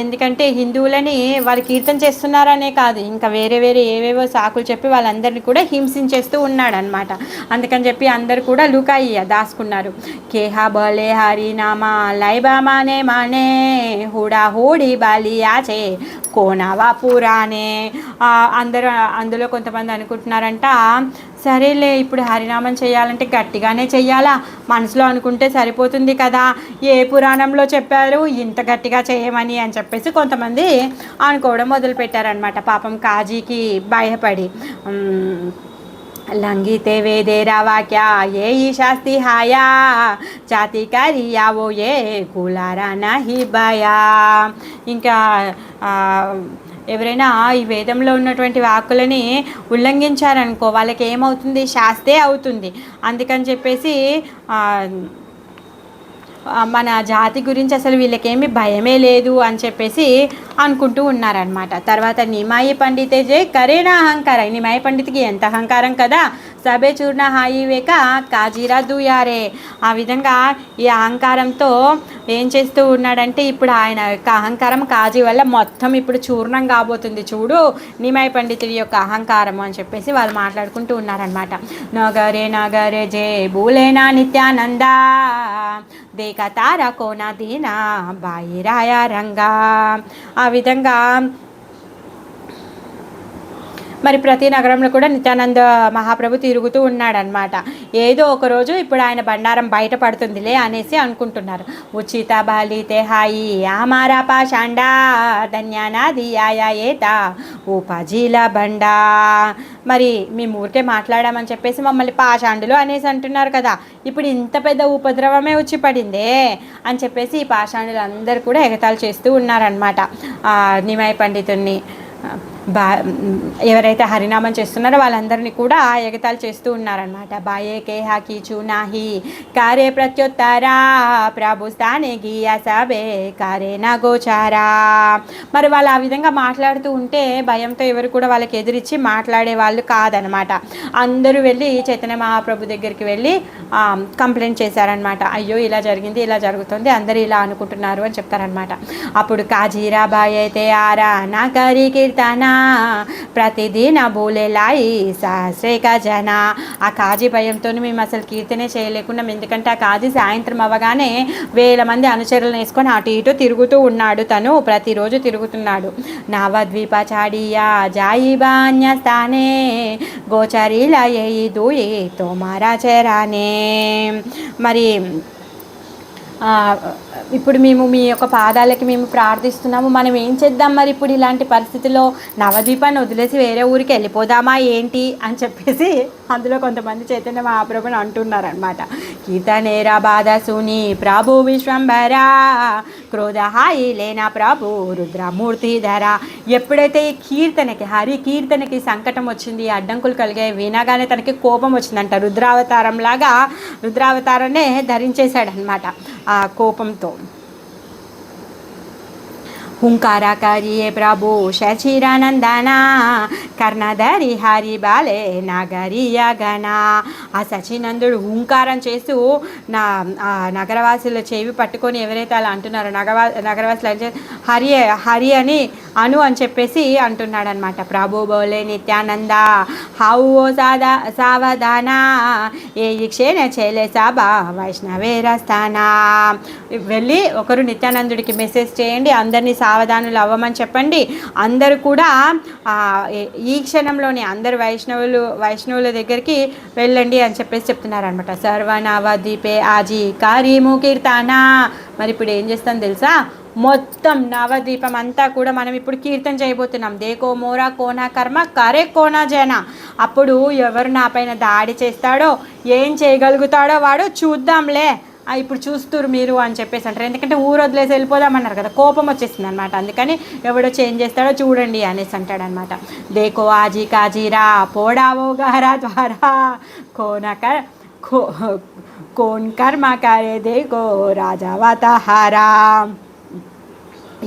ఎందుకంటే హిందువులని వాళ్ళు కీర్తన చేస్తున్నారనే కాదు, ఇంకా వేరే ఏవేవో సాకులు చెప్పి వాళ్ళందరినీ కూడా హింసించేస్తూ ఉన్నాడు అనమాట. అందుకని చెప్పి అందరు కూడా లుకాయియా దాచుకున్నారు. కేహా బలే హరినామా లైబామానే మానే హుడా హూడి బాలియాచే కోనావా పురానే. అందులో కొంతమంది అనుకుంటున్నారంట, సరేలే ఇప్పుడు హరినామం చేయాలంటే గట్టిగానే చెయ్యాలా, మనసులో అనుకుంటే సరిపోతుంది కదా, ఏ పురాణంలో చెప్పారు ఇంత గట్టిగా చేయమని అని చెప్పేసి కొంతమంది అనుకోవడం మొదలుపెట్టారనమాట. పాపం కాజీకి భయపడి. లంఘితే వేదేరా వాక్యా ఏ ఈ శాస్తి హాయా జాతి కరియా ఓ ఏ కులారా నహి భయా. ఇంకా ఎవరైనా ఈ వేదంలో ఉన్నటువంటి వాక్కులని ఉల్లంఘించారనుకో వాళ్ళకి ఏమవుతుంది, శాస్తే అవుతుంది. అందుకని చెప్పేసి మన జాతి గురించి అసలు వీళ్ళకేమి భయమే లేదు అని చెప్పేసి అనుకుంటూ ఉన్నారనమాట. తర్వాత నిమాయి పండితే జే కరేనా అహంకార. నిమాయి పండితుకి ఎంత అహంకారం కదా, సబే చూర్ణ హాయి వేక కాజీరా దూయారే. ఆ విధంగా ఈ అహంకారంతో ఏం చేస్తూ ఉన్నాడంటే ఇప్పుడు ఆయన యొక్క అహంకారం కాజీ వల్ల మొత్తం ఇప్పుడు చూర్ణం కాబోతుంది చూడు నిమాయి పండితుడి యొక్క అహంకారం అని చెప్పేసి వాళ్ళు మాట్లాడుకుంటూ ఉన్నారనమాట. నగరే జే భూలేనా నిత్యానంద దేక తారా కోనా దీనా బాయిరాయ రంగా. ఆ విధంగా మరి ప్రతి నగరంలో కూడా నిత్యానంద మహాప్రభు తిరుగుతూ ఉన్నాడనమాట. ఏదో ఒకరోజు ఇప్పుడు ఆయన బండారం బయట పడుతుందిలే అనేసి అనుకుంటున్నారు. ఉచిత బాలితే హాయి ఆమారా పాషాండా ధన్యానా దియాయా ఏత ఉపజీల బండా. మరి మేము ఊరికే మాట్లాడామని చెప్పేసి మమ్మల్ని పాషాండులు అనేసి అంటున్నారు కదా, ఇప్పుడు ఇంత పెద్ద ఉపద్రవమే వచ్చి పడిందే అని చెప్పేసి ఈ పాషాండులు అందరూ కూడా ఎగతాళి చేస్తూ ఉన్నారనమాట నిమాయ పండితుడిని. ఎవరైతే హరినామం చేస్తున్నారో వాళ్ళందరినీ కూడా ఎగతాళి చేస్తూ ఉన్నారనమాట. బాయే కేహా కీచు నాహి కారే ప్రత్యుత్తరా ప్రభు స్థానే గియా సబే కారే నా గోచారా. మరి వాళ్ళు ఆ విధంగా మాట్లాడుతూ ఉంటే భయంతో ఎవరు కూడా వాళ్ళకి ఎదురిచ్చి మాట్లాడే వాళ్ళు కాదనమాట. అందరూ వెళ్ళి చైతన్య మహాప్రభు దగ్గరికి వెళ్ళి కంప్లైంట్ చేశారనమాట. అయ్యో ఇలా జరిగింది, ఇలా జరుగుతుంది, అందరూ ఇలా అనుకుంటున్నారు అని చెప్తారనమాట. అప్పుడు కాజీరా బాయ్ అయితే ఆరా నా కరీ కీర్తన ప్రతిదిన బోలేలాయి సహస్రేక జన. ఆ కాజీ భయంతో మేము అసలు కీర్తనే చేయలేకున్నాం, ఎందుకంటే ఆ కాజీ సాయంత్రం అవ్వగానే 1000 మంది అనుచరులను వేసుకొని అటు ఇటు తిరుగుతూ ఉన్నాడు, తను ప్రతిరోజు తిరుగుతున్నాడు. నవద్వీపచాడియా జాయిబాన్య స్థానే గోచరీలా ఏ దూయి తోమారా చేరానే. మరి ఇప్పుడు మేము మీ యొక్క పాదాలకి మేము ప్రార్థిస్తున్నాము, మనం ఏం చేద్దాం మరి ఇప్పుడు ఇలాంటి పరిస్థితిలో? నవద్వీపాన్ని వదిలేసి వేరే ఊరికి వెళ్ళిపోదామా ఏంటి అని చెప్పేసి అందులో కొంతమంది చైతన్య మహాప్రభుని అంటున్నారనమాట. కీర్తనేరా బాధ సుని ప్రభు విశ్వంభరా క్రోధహాయి లేనా ప్రభు రుద్రమూర్తి ధర. ఎప్పుడైతే ఈ కీర్తనకి హరి కీర్తనకి సంకటం వచ్చింది, అడ్డంకులు కలిగాయి, వినగానే తనకి కోపం వచ్చిందంట. రుద్రావతారాన్నే ధరించేశాడనమాట ఆ కోపంతో. हुंकाराकारिये प्रभु शचिरानंदना कर्णधरी हरि बाले నగరియా గణ. ఆ సచినందుడు హుంకారం చేస్తూ నగరవాసుల చెవి పట్టుకొని ఎవరైతే అలా అంటున్నారో నగరవాసులు హరి అని అని చెప్పేసి అంటున్నాడనమాట. ప్రభు బోలే నిత్యానంద హౌ సావధాన ఏ ఇక్షేణ చేలే సాబా వైష్ణవేరస్థానా. వెళ్ళి ఒకరు నిత్యానందుడికి మెసేజ్ చేయండి, అందరినీ సావధానులు అవ్వమని చెప్పండి, అందరూ కూడా ఈ క్షణంలోనే అందరు వైష్ణవుల దగ్గరికి వెళ్ళండి అని చెప్పేసి చెప్తున్నారనమాట. సర్వనవద్వీపే ఆజీ కారీము కీర్తన. మరి ఇప్పుడు ఏం చేస్తాం తెలుసా, మొత్తం నవద్వీపం అంతా కూడా మనం ఇప్పుడు కీర్తన చేయబోతున్నాం. దేకో మోరా కోనా కర్మ కరే కోనా జన. అప్పుడు ఎవరు నా పైన దాడి చేస్తాడో, ఏం చేయగలుగుతాడో వాడు చూద్దాంలే, ఇప్పుడు చూస్తురు మీరు అని చెప్పేసి అంటారు. ఎందుకంటే ఊరు వదిలేసి వెళ్ళిపోదామన్నారు కదా, కోపం వచ్చేసింది అనమాట. అందుకని ఎవడో చేంజ్ చేస్తాడో చూడండి అనేసి అంటాడనమాట. దేకో ఆజీ కాజీరా పోడావో గారా ద్వారా కోన్ కర్మ కరే దేకో రాజావతాహారా.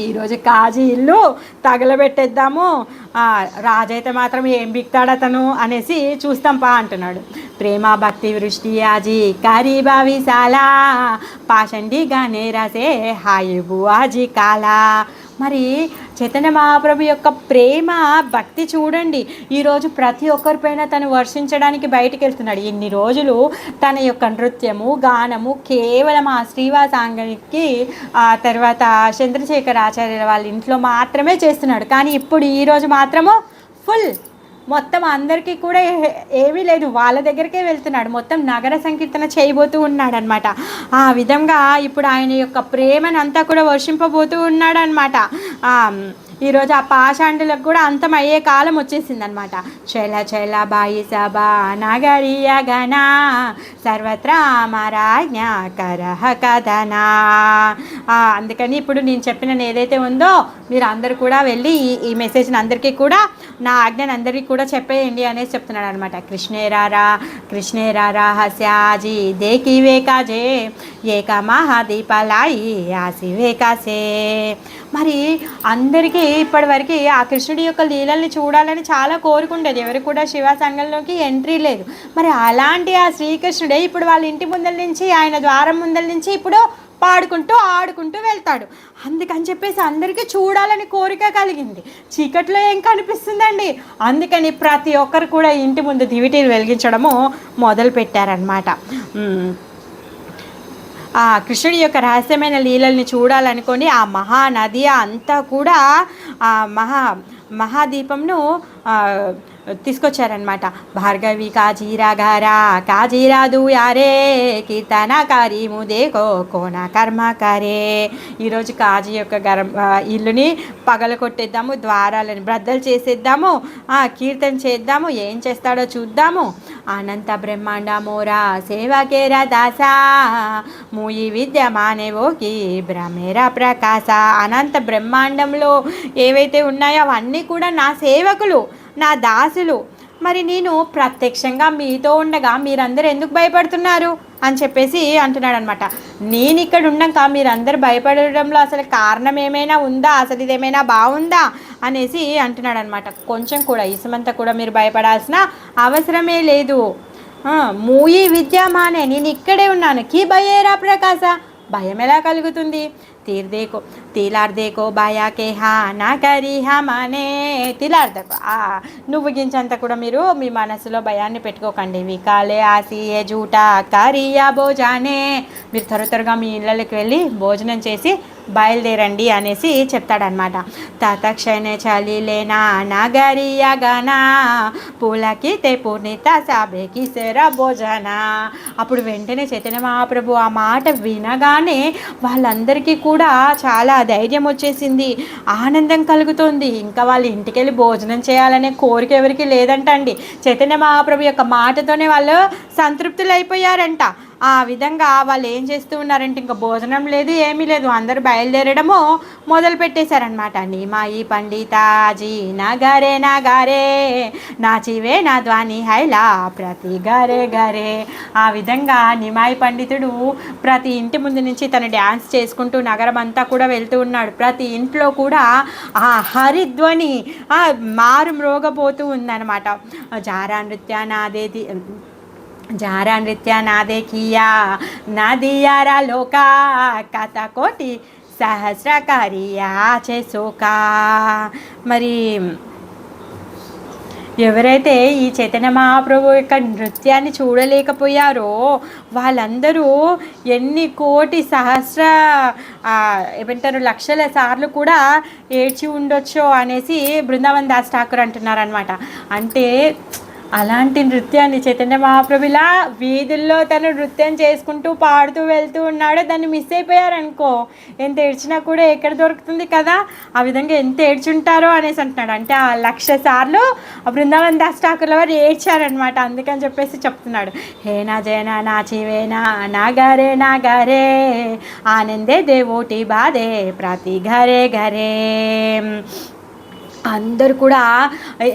ఈరోజు కాజీ ఇల్లు తగలబెట్టేద్దాము, రాజైతే మాత్రం ఏం బిక్తాడతను అనేసి చూస్తాం పా అంటున్నాడు. ప్రేమ భక్తి వృష్టి ఆజీ కరీబా విశాలా పాషండి గానే రాసే హాయిబు ఆజీ కాలా. మరి చైతన్య మహాప్రభు యొక్క ప్రేమ భక్తి చూడండి. ఈరోజు ప్రతి ఒక్కరిపైన తను వర్షించడానికి బయటికి వెళ్తున్నాడు. ఇన్ని రోజులు తన యొక్క నృత్యము గానము కేవలం ఆ శ్రీవాసాంగానికి తర్వాత చంద్రశేఖర్ ఆచార్యుల వాళ్ళ ఇంట్లో మాత్రమే చేస్తున్నాడు. కానీ ఇప్పుడు ఈరోజు మాత్రము ఫుల్ మొత్తం అందరికీ కూడా ఏమీ లేదు, వాళ్ళ దగ్గరికే వెళ్తున్నాడు. మొత్తం నగర సంకీర్తన చేయబోతూ ఉన్నాడు అనమాట. ఆ విధంగా ఇప్పుడు ఆయన యొక్క ప్రేమను అంతా కూడా వర్షింపబోతూ ఉన్నాడు అనమాట. ఈరోజు ఆ పాషాండులకు కూడా అంతమయ్యే కాలం వచ్చేసిందనమాట. చైల చైల బాయి సభా నగరీయ గణ సర్వత్రా అమరాజ్ఞ కరహ కథనా. అందుకని ఇప్పుడు నేను చెప్పిన ఏదైతే ఉందో మీరు అందరు కూడా వెళ్ళి ఈ మెసేజ్ని అందరికీ కూడా నా ఆజ్ఞను అందరికీ కూడా చెప్పేయండి అనేసి చెప్తున్నాడు అనమాట. కృష్ణేరారా హస్యాజీ దేకి వేకాజే ఏక మహాదీపలాయి ఆసి వేకాసే. మరి అందరికీ ఇప్పటివరకు ఆ కృష్ణుడి యొక్క లీలల్ని చూడాలని చాలా కోరుకుండేది, ఎవరికి కూడా శివ సంఘంలోకి ఎంట్రీ లేదు. మరి అలాంటి ఆ శ్రీకృష్ణుడే ఇప్పుడు వాళ్ళ ఇంటి ముందల నుంచి, ఆయన ద్వారం ముందల నుంచి ఇప్పుడు పాడుకుంటూ ఆడుకుంటూ వెళ్తాడు. అందుకని చెప్పేసి అందరికీ చూడాలని కోరిక కలిగింది. చీకట్లో ఏం కనిపిస్తుందండి, అందుకని ప్రతి ఒక్కరు కూడా ఇంటి ముందు దివిటీలు వెలిగించడము మొదలు పెట్టారనమాట. ఆ కృష్ణుడి యొక్క రహస్యమైన లీలల్ని చూడాలనుకొని ఆ మహానది అంతా కూడా ఆ మహాదీపంను తీసుకొచ్చారనమాట. భార్గవి కాజీరా గారా కాజీరా దూయారే కీర్తనకారి ముదేకో కోన కర్మకారే. ఈరోజు కాజీ యొక్క ఇల్లుని పగల కొట్టేద్దాము, ద్వారాలని బ్రద్దలు చేసేద్దాము, కీర్తన చేద్దాము, ఏం చేస్తాడో చూద్దాము. అనంత బ్రహ్మాండ మోరా సేవకేరా దాసా మూయి విద్యమానేవోకి బ్రహ్మేరా ప్రకాశ. అనంత బ్రహ్మాండంలో ఏవైతే ఉన్నాయో అవన్నీ కూడా నా సేవకులు, నా దాసులు. మరి నేను ప్రత్యక్షంగా మీతో ఉండగా మీరందరూ ఎందుకు భయపడుతున్నారు అని చెప్పేసి అంటున్నాడు అనమాట. నేను ఇక్కడ ఉన్నాక మీరందరూ భయపడడంలో అసలు కారణం ఏమైనా ఉందా, అసలు ఇదేమైనా బాగుందా అనేసి అంటున్నాడు అనమాట. కొంచెం కూడా ఇసమంతా కూడా మీరు భయపడాల్సిన అవసరమే లేదు. మూయి విద్యమానే, నేను ఇక్కడే ఉన్నాను. కీ భయేరా ప్రకాశ, భయం ఎలా కలుగుతుంది? తీర్దేకో తిలార్దేకో బాయాకే హా నా కరీ హా మానే. తిలార్దకో నువ్వు గించంత కూడా మీరు మీ మనసులో భయాన్ని పెట్టుకోకండి. వికాలే ఆసియే జూటా కరియా భోజానే, మీరు త్వరగా మీ ఇళ్ళకి వెళ్ళి భోజనం చేసి బయలుదేరండి అనేసి చెప్తాడనమాట. తతక్షణే చలిలేనా నగరియా గనా పూలకితే పూర్ణిత సాబేకి సెర భోజన. అప్పుడు వెంటనే చైతన్య మహాప్రభు ఆ మాట వినగానే వాళ్ళందరికీ కూడా చాలా ధైర్యం వచ్చేసింది, ఆనందం కలుగుతుంది. ఇంకా వాళ్ళ ఇంటికి వెళ్ళి భోజనం చేయాలనే కోరిక ఎవరికి లేదంటండి. చైతన్య మహాప్రభు యొక్క మాటతోనే వాళ్ళు సంతృప్తులు అయిపోయారంట. ఆ విధంగా వాళ్ళు ఏం చేస్తూ ఉన్నారంటే ఇంకా భోజనం లేదు, ఏమీ లేదు, అందరూ బయలుదేరడము మొదలు పెట్టేశారనమాట. నిమాయి పండితాజీ నగరే నగరే నాచివే నా ధ్వని హైలా ప్రతి గరే గరే. ఆ విధంగా నిమాయి పండితుడు ప్రతి ఇంటి ముందు నుంచి తన డ్యాన్స్ చేసుకుంటూ నగరం అంతా కూడా వెళ్తూ ఉన్నాడు. ప్రతి ఇంట్లో కూడా ఆ హరిధ్వని మారు మ్రోగపోతూ ఉందన్నమాట. జారా నృత్య నాదేది జారా నృత్య నాదే కియా నదియారా లోకా కథ కోటి సహస్రకారియా చేసుకోకా. మరి ఎవరైతే ఈ చైతన్య మహాప్రభు యొక్క నృత్యాన్ని చూడలేకపోయారో వాళ్ళందరూ ఎన్ని కోటి సహస్ర ఏమంటారు లక్షల సార్లు కూడా ఏడ్చి ఉండొచ్చో అనేసి బృందావన్ దాస్ ఠాకూర్ అంటున్నారనమాట. అంటే అలాంటి నృత్యాన్ని చైతన్య మహాప్రభులా వీధుల్లో తను నృత్యం చేసుకుంటూ పాడుతూ వెళ్తూ ఉన్నాడో దాన్ని మిస్ అయిపోయారనుకో ఎంత ఏడ్చినా కూడా ఎక్కడ దొరుకుతుంది కదా. ఆ విధంగా ఎంత ఏడ్చుంటారో అనేసి అంటున్నాడు. అంటే ఆ 1,00,000 సార్లు బృందావన్ దాస్ ఠాకూర్ల వారు ఏడ్చారనమాట. అందుకని చెప్పేసి చెప్తున్నాడు. హేనా జయనా నాచివేనా నాగరే నాగరే ఆనందే దేవోటి బాధే ప్రతి ఘరే ఘరే. అందరు కూడా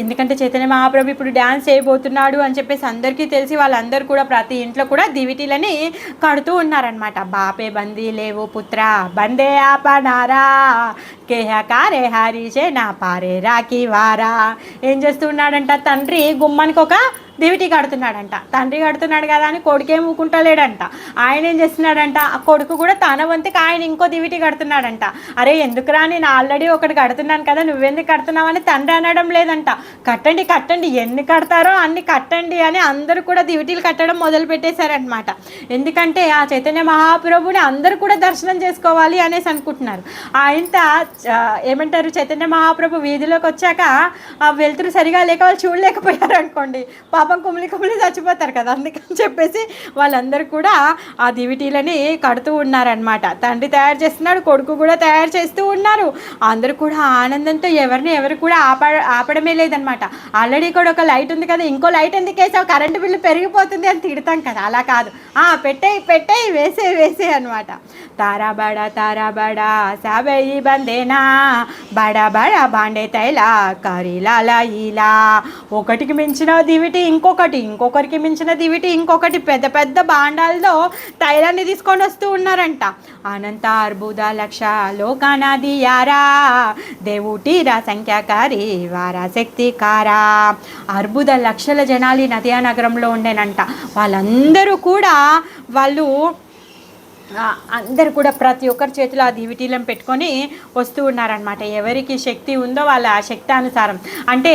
ఎందుకంటే చైతన్య మహాప్రభు ఇప్పుడు డ్యాన్స్ చేయబోతున్నాడు అని చెప్పేసి అందరికీ తెలిసి వాళ్ళందరూ కూడా ప్రతి ఇంట్లో కూడా దివిటీలని కడుతూ ఉన్నారనమాట. బాపే బందీ లేవు పుత్ర బందే ఆపనారా కేహకారే హరిచే నా పారే రాకి వారా. ఏం చేస్తున్నాడంట, తండ్రి గుమ్మానికి ఒక దివిటి కడుతున్నాడంట. తండ్రి కడుతున్నాడు కదా అని కొడుకేం ఊకుంటలేడంట. ఆయన ఏం చేస్తున్నాడంట, ఆ కొడుకు కూడా తన వంతుకి ఆయన ఇంకో దివిటి కడుతున్నాడంట. అరే ఎందుకురా, నేను ఆల్రెడీ ఒకటి కడుతున్నాను కదా, నువ్వెందుకు కడుతున్నావు అని తండ్రి అనడం లేదంట. కట్టండి కట్టండి, ఎన్ని కడతారో అన్ని కట్టండి అని అందరూ కూడా దివిటీలు కట్టడం మొదలు పెట్టేశారనమాట. ఎందుకంటే ఆ చైతన్య మహాప్రభుని అందరూ కూడా దర్శనం చేసుకోవాలి అనేసి అనుకుంటున్నారు. ఆయన ఏమంటారు, చైతన్య మహాప్రభు వీధిలోకి వచ్చాక వెళ్తురు సరిగా లేక వాళ్ళు చూడలేకపోయారు అనుకోండి, పాపం కుమిలి చచ్చిపోతారు కదా. అందుకని చెప్పేసి వాళ్ళందరూ కూడా ఆ దివిటీలని కడుతూ ఉన్నారనమాట. తండ్రి తయారు చేస్తున్నాడు, కొడుకు కూడా తయారు చేస్తూ ఉన్నారు. అందరూ కూడా ఆనందంతో ఎవరు కూడా ఆపడమే లేదనమాట. ఆల్రెడీ కూడా ఒక లైట్ ఉంది కదా, ఇంకో లైట్ ఎందుకు వేసావు, కరెంటు బిల్లు పెరిగిపోతుంది అని తిడతాం కదా, అలా కాదు, పెట్టేయి వేసే అనమాట. తారాబడా సాబయి బందేనా బడా బాండే తైలా కరీలాలా ఇలా. ఒకటికి మించిన దివిటి ఇంకొకరికి మించిన దివిటి ఇంకొకటి, పెద్ద పెద్ద బాండాలతో తైలాన్ని తీసుకొని వస్తూ ఉన్నారంట. అనంత అర్బుద లక్ష లోకానాది యారా దేవుటీరా సంఖ్యాకారి వారా శక్తికారా. అర్బుద లక్షల జనాలు నదియా నగరంలో ఉండేనంట. వాళ్ళందరూ కూడా వాళ్ళు అందరు కూడా ప్రతి ఒక్కరి చేతిలో ఆ దివిటీలను పెట్టుకొని వస్తూ ఉన్నారనమాట. ఎవరికి శక్తి ఉందో వాళ్ళ ఆ శక్తి అనుసారం, అంటే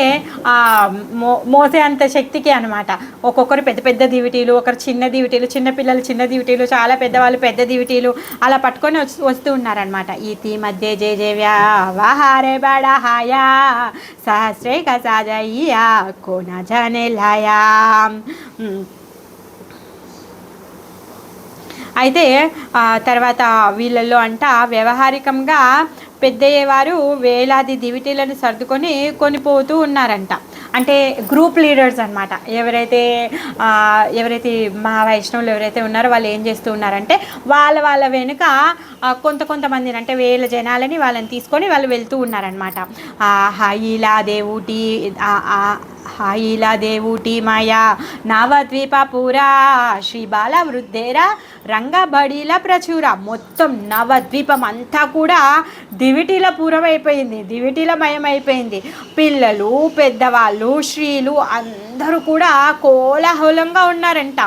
మోసే అంత శక్తికి అనమాట. ఒక్కొక్కరు పెద్ద పెద్ద దివిటీలు, ఒకరు చిన్న దివిటీలు, చిన్న పిల్లలు చిన్న దివిటీలు, చాలా పెద్దవాళ్ళు పెద్ద దివిటీలు అలా పట్టుకొని వస్తూ ఉన్నారనమాట. ఈతి మధ్య జయ జయ వ్యవహారే బడా హాయా సహస్రే కసాజయ్యా కోన జనే లాయా. అయితే తర్వాత వీళ్ళల్లో అంట వ్యవహారికంగా పెద్దయ్యేవారు వేలాది దివిటీలను సర్దుకొని కొనిపోతూ ఉన్నారంట. అంటే గ్రూప్ లీడర్స్ అనమాట. ఎవరైతే మా వైష్ణవులు ఎవరైతే ఉన్నారో వాళ్ళు ఏం చేస్తూ ఉన్నారంటే వాళ్ళ వెనుక కొంతమందిని, అంటే వేల జనాలని వాళ్ళని తీసుకొని వాళ్ళు వెళ్తూ ఉన్నారనమాట. హాయిలా దేవుటి మాయా నవద్వీపపురా శ్రీ బాల వృద్ధేరా రంగబడిల ప్రచుర. మొత్తం నవద్వీపం అంతా కూడా దివిటీల పూరమైపోయింది, దివిటీల మయమైపోయింది. పిల్లలు, పెద్దవాళ్ళు, స్త్రీలు అందరూ కూడా కోలాహలంగా ఉన్నారంట.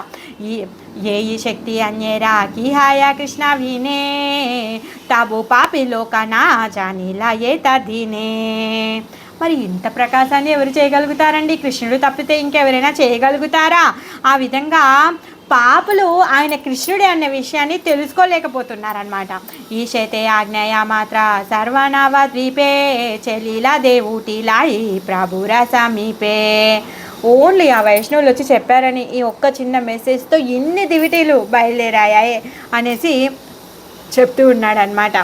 ఈ శక్తి అన్యేరా కి హాయా కృష్ణ వినే తబు పాపిలో కనా జానిలా ఏ తదినే. మరి ఇంత ప్రకాశాన్ని ఎవరు చేయగలుగుతారండి? కృష్ణుడు తప్పితే ఇంకెవరైనా చేయగలుగుతారా? ఆ విధంగా పాపులు ఆయన కృష్ణుడే అన్న విషయాన్ని తెలుసుకోలేకపోతున్నారనమాట. ఈ శతే ఆజ్ఞయ మాత్ర సర్వనవ ద్వీపే చెలీలా దేవుటిలాయి ప్రభుర సమీపే. ఓన్లీ ఆ వైష్ణవులు వచ్చి చెప్పారని ఈ ఒక్క చిన్న మెసేజ్తో ఇన్ని దివిటీలు బయలుదేరాయి అనేసి చెప్తూ ఉన్నాడనమాట.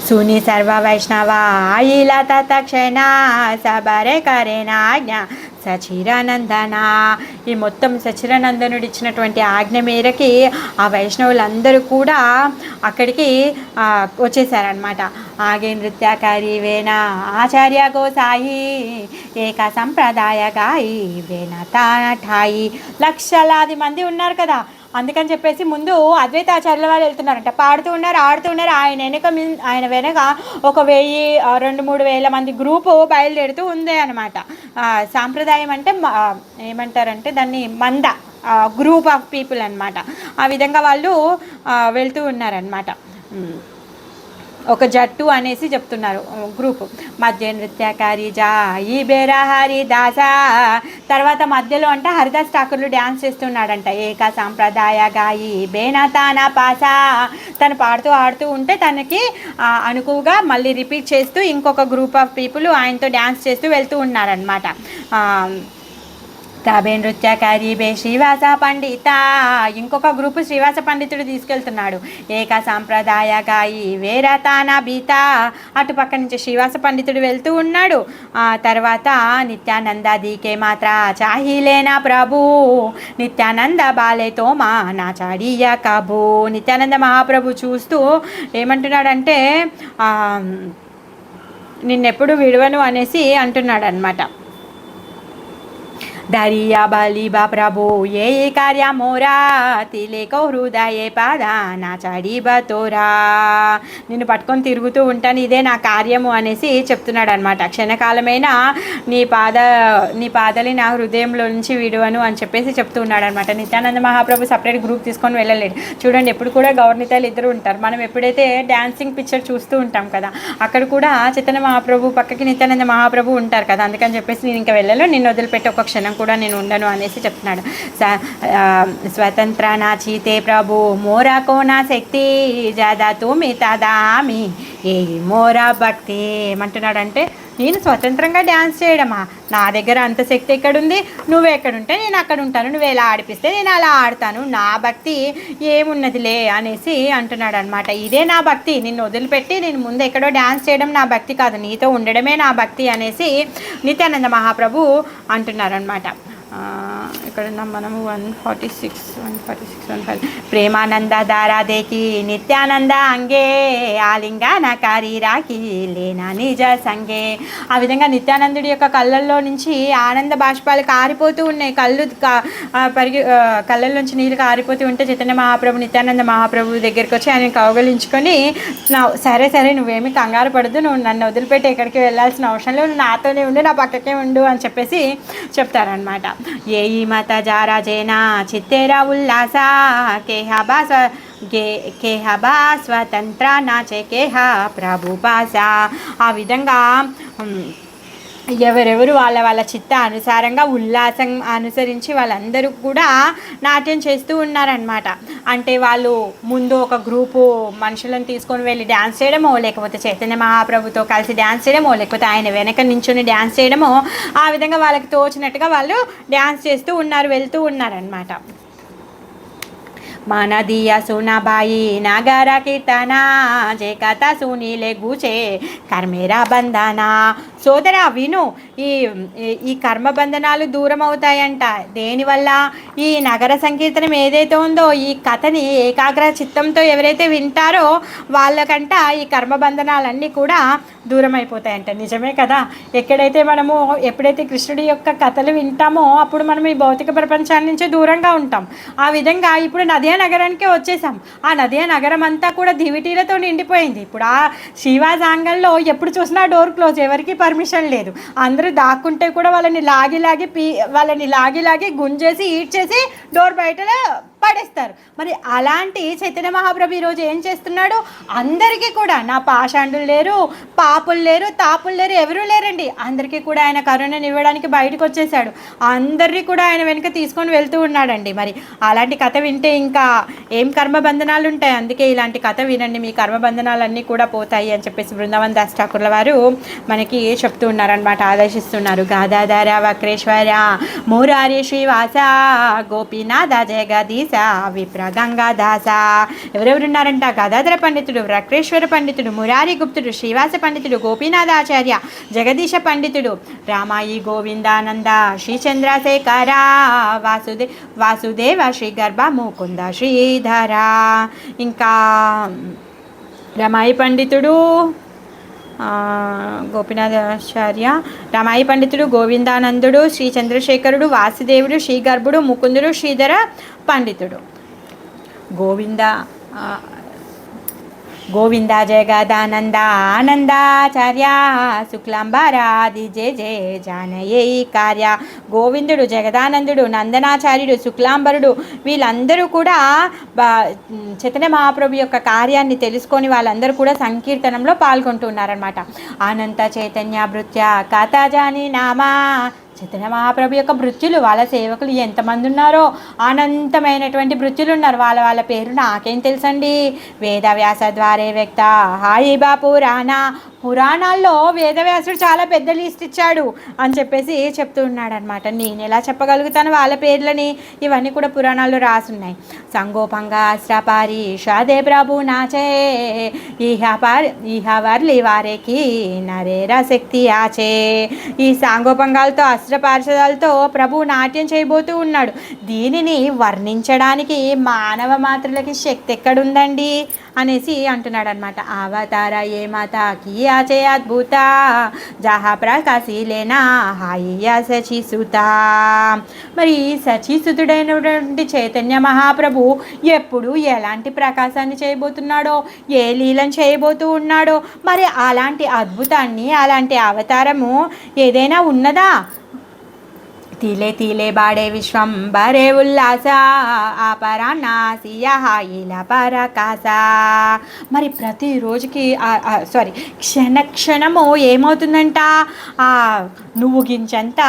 सुनी सर्व वैष्णव आईला तत्क्षण सबरे करेना आज्ञा సచిరానందన. ఈ మొత్తం సచిరానందనుడు ఇచ్చినటువంటి ఆజ్ఞ మేరకి ఆ వైష్ణవులందరూ కూడా అక్కడికి వచ్చేసారనమాట. ఆగే నృత్యకారి వేణ ఆచార్య గోసాయి ఏక సంప్రదాయ గాయి వేణ తాఠాయి. లక్షలాది మంది ఉన్నారు కదా, అందుకని చెప్పేసి ముందు అద్వైతాచార్యుల వాళ్ళు వెళ్తున్నారంట. పాడుతూ ఉన్నారు, ఆడుతూ ఉన్నారు. ఆయన వెనక 1000-2,000-3,000 మంది గ్రూపు బయలుదేరుతూ ఉంది అనమాట. సాంప్రదాయం అంటే ఏమంటారంటే దాన్ని మంద, గ్రూప్ ఆఫ్ పీపుల్ అనమాట. ఆ విధంగా వాళ్ళు వెళ్తూ ఉన్నారనమాట. ఒక జట్టు అనేసి చెప్తున్నారు, గ్రూపు. మధ్య నృత్యకారి జాయి బేరహరి దాస. తర్వాత మధ్యలో అంటే హరిదాస్ ఠాకూర్లు డ్యాన్స్ చేస్తున్నాడంట. ఏక సాంప్రదాయ గాయి బేనతాన పాస. తను పాడుతూ ఆడుతూ ఉంటే తనకి అనుకువగా మళ్ళీ రిపీట్ చేస్తూ ఇంకొక గ్రూప్ ఆఫ్ పీపుల్ ఆయనతో డ్యాన్స్ చేస్తూ వెళ్తూ ఉన్నారనమాట. తబే నృత్యకారి బే శ్రీవాస పండిత. ఇంకొక గ్రూపు శ్రీవాస పండితుడు తీసుకెళ్తున్నాడు. ఏక సాంప్రదాయ గాయి వేరతాన బీత. అటుపక్క నుంచి శ్రీవాస పండితుడు వెళ్తూ ఉన్నాడు. తర్వాత నిత్యానంద దీకే మాత్ర చాహిలేనా ప్రభు నిత్యానంద బాలేతో మా నా చాడియ కబు. నిత్యానంద మహాప్రభు చూస్తూ ఏమంటున్నాడంటే నిన్నెప్పుడు విడవను అనేసి అంటున్నాడు అనమాట. దరియా బలిబా ప్రభు ఏ కార్య మోరా తిలేకో హృదయ పాదా నా చడిబా తోరా. నిన్ను పట్టుకొని తిరుగుతూ ఉంటాను, ఇదే నా కార్యము అనేసి చెప్తున్నాడు అనమాట. క్షణకాలమైనా నీ పాదలి నా హృదయంలో నుంచి విడువను అని చెప్పేసి చెప్తూ ఉన్నాడు అనమాట. నిత్యానంద మహాప్రభు సపరేట్ గ్రూప్ తీసుకొని వెళ్ళలేడు. చూడండి, ఎప్పుడు కూడా గౌరనితాలు ఇద్దరు ఉంటారు. మనం ఎప్పుడైతే డాన్సింగ్ పిక్చర్ చూస్తూ ఉంటాం కదా, అక్కడ కూడా చైతన్య మహాప్రభు పక్కకి నిత్యానంద మహాప్రభు ఉంటారు కదా. అందుకని చెప్పేసి నేను ఇంకా వెళ్ళను, నిన్ను వదిలిపెట్టి ఒక క్షణం కూడా నేను ఉండను అనేసి చెప్తున్నాడు. స్వతంత్ర నా చీతే ప్రభు మోరా కోనా శక్తి జాదా తుమి తదామి ఏ మోరా భక్తి. ఏమంటున్నాడంటే నేను స్వతంత్రంగా డ్యాన్స్ చేయడమా, నా దగ్గర అంత శక్తి ఎక్కడుంది? నువ్వు ఎక్కడుంటే నేను అక్కడ ఉంటాను, నువ్వు ఎలా ఆడిపిస్తే నేను అలా ఆడతాను, నా భక్తి ఏమున్నదిలే అనేసి అంటున్నాడు అనమాట. ఇదే నా భక్తి, నిన్ను వదిలిపెట్టి నేను ముందు ఎక్కడో డ్యాన్స్ చేయడం నా భక్తి కాదు, నీతో ఉండడమే నా భక్తి అనేసి నిత్యానంద మహాప్రభు అంటున్నారనమాట. ఇక్కడ మనము 146 ప్రేమానంద దారాదేకి నిత్యానంద అంగే ఆలింగనకారి రాకి లేనా నిజ సంగే. ఆ విధంగా నిత్యానందుడి యొక్క కళ్ళల్లో నుంచి ఆనంద బాష్పాలు కారిపోతూ ఉన్నాయి. కళ్ళల్లోంచి నీళ్ళు కారిపోతూ ఉంటే చైతన్య మహాప్రభు నిత్యానంద మహాప్రభు దగ్గరికి వచ్చి ఆయన కౌగలించుకొని సరే నువ్వేమి కంగారు పడదు, నువ్వు నన్ను వదిలిపెట్టి ఎక్కడికి వెళ్ళాల్సిన అవసరం లేదు, నువ్వు నాతోనే ఉండు, నా పక్కకే ఉండు అని చెప్పేసి చెప్తారనమాట. ఏ శ్రీమత జారాజేన చిత్తేర ఉల్లాస కేహబా కేహబా స్వతంత్ర నాచే కేహ ప్రభుపాస. ఆ విధంగా ఎవరెవరు వాళ్ళ వాళ్ళ చిత్త అనుసారంగా ఉల్లాసం అనుసరించి వాళ్ళందరూ కూడా నాట్యం చేస్తూ ఉన్నారనమాట. అంటే వాళ్ళు ముందు ఒక గ్రూపు మనుషులను తీసుకొని వెళ్ళి డ్యాన్స్ చేయడమో, లేకపోతే చైతన్య మహాప్రభుతో కలిసి డ్యాన్స్ చేయడమో, లేకపోతే ఆయన వెనక నించుని డ్యాన్స్ చేయడమో, ఆ విధంగా వాళ్ళకి తోచినట్టుగా వాళ్ళు డ్యాన్స్ చేస్తూ ఉన్నారు, వెళ్తూ ఉన్నారనమాట. మనదీయ సునబాయి నగర కీర్తన జే కథ సునీలే గూచే కర్మేరా బంధన. సోదరా విను, ఈ కర్మబంధనాలు దూరం అవుతాయంట. దేనివల్ల? ఈ నగర సంకీర్తనం ఏదైతే ఉందో ఈ కథని ఏకాగ్ర చిత్తంతో ఎవరైతే వింటారో వాళ్ళకంట ఈ కర్మబంధనాలన్నీ కూడా దూరం అయిపోతాయంట. నిజమే కదా. ఎప్పుడైతే కృష్ణుడి యొక్క కథలు వింటామో అప్పుడు మనం ఈ భౌతిక ప్రపంచాన్ని నుంచి దూరంగా ఉంటాం. ఆ విధంగా ఇప్పుడు నదియా నగరానికి వచ్చేసాం. ఆ నదియా నగరం అంతా కూడా దివిటీలతో నిండిపోయింది. ఇప్పుడు ఆ శ్రీవాస్ ఆంగల్లో ఎప్పుడు చూసినా డోర్ క్లోజ్, ఎవరికి పర్మిషన్ లేదు. అందరూ దాక్కుంటే కూడా వాళ్ళని లాగి గుంజేసి ఈడ్ చేసి డోర్ బయట పడేస్తారు. మరి అలాంటి చైతన్య మహాప్రభు ఈరోజు ఏం చేస్తున్నాడు? అందరికీ కూడా, నా పాషాండులు లేరు, పాపులు లేరు, తాపులు లేరు, ఎవరూ లేరండి, అందరికీ కూడా ఆయన కరుణను ఇవ్వడానికి బయటకు వచ్చేసాడు. అందరినీ కూడా ఆయన వెనుక తీసుకొని వెళ్తూ ఉన్నాడండి. మరి అలాంటి కథ వింటే ఇంకా ఏం కర్మబంధనాలు ఉంటాయి? అందుకే ఇలాంటి కథ వినండి, మీ కర్మబంధనాలన్నీ కూడా పోతాయి అని చెప్పేసి బృందావన్ దాస్ ఠాకూర్ల వారు మనకి చెప్తూ ఉన్నారనమాట, ఆదేశిస్తున్నారు. గాదాధర వక్రేశ్వర మురారి శ్రీవాస గోపీనాథ జగదీశ విప్ర గంగాదాస. ఎవరెవరున్నారంట? గదాధర పండితుడు, వక్రేశ్వర పండితుడు, మురారి గుప్తుడు, శ్రీవాస పండితుడు, గోపీనాథాచార్య, జగదీశ పండితుడు, రామాయి గోవిందానంద, శ్రీ చంద్రశేఖర, వాసుదేవ, శ్రీ గర్భ ముకుంద శ్రీధర. ఇంకా రమాయి పండితుడు, గోపీనాథాచార్య, రామాయి పండితుడు, గోవిందానందుడు, శ్రీ చంద్రశేఖరుడు, వాసుదేవుడు, శ్రీ గర్భుడు, ముకుందుడు, శ్రీధర పండితుడు. గోవింద జగదానంద ఆనందాచార్య శుక్లాంబరాది జయ జయ జానయే కార్య. గోవిందుడు, జగదానందుడు, నందనాచార్యుడు, శుక్లాంబరుడు వీళ్ళందరూ కూడా చైతన్య మహాప్రభు యొక్క కార్యాన్ని తెలుసుకొని వాళ్ళందరూ కూడా సంకీర్తనంలో పాల్గొంటున్నారనమాట. అనంత చైతన్య భృత్య కథాజాని నామా. చైతన్య మహాప్రభు యొక్క భృత్యులు, వాళ్ళ సేవకులు ఎంతమంది ఉన్నారో అనంతమైనటువంటి భృత్యులు ఉన్నారు. వాళ్ళ పేరు నాకేం తెలుసండి. వేదవ్యాస ద్వారే వ్యక్త హాయిబా పురాణాల్లో వేదవ్యాసుడు చాలా పెద్ద లిస్ట్ ఇచ్చాడు అని చెప్పేసి చెప్తూ ఉన్నాడు అనమాట. నేను ఎలా చెప్పగలుగుతాను వాళ్ళ పేర్లని? ఇవన్నీ కూడా పురాణాల్లో రాసున్నాయి. సంగోపంగా అశ్రపారి షాదే ప్రభు నాచే ఈహవర్లి వారేకి నరేరా శక్తి ఆచే. ఈ సాంగోపంగాలతో అస్త్రపార్షదాలతో ప్రభు నాట్యం చేయబోతూ ఉన్నాడు. దీనిని వర్ణించడానికి మానవ మాత్రులకి శక్తి ఎక్కడుందండి అనేసి అంటున్నాడు అనమాట. అవతార ఏ మాత కీ ఆచే అద్భుత జహా ప్రకాశీలేనా హాయియ సచీసుత. మరి సచీసుతుడైనటువంటి చైతన్య మహాప్రభు ఎప్పుడు ఎలాంటి ప్రకాశాన్ని చేయబోతున్నాడో, ఏ లీలను చేయబోతూ ఉన్నాడో, మరి అలాంటి అద్భుతాన్ని, అలాంటి అవతారము ఏదైనా ఉన్నదా? తీలే తీలే బాడే విశ్వం బరే ఉల్లాస ఆపరానాసియా ఇలా పరకాస. మరి ప్రతిరోజుకి క్షణము ఏమవుతుందంట? నువ్వు గించంత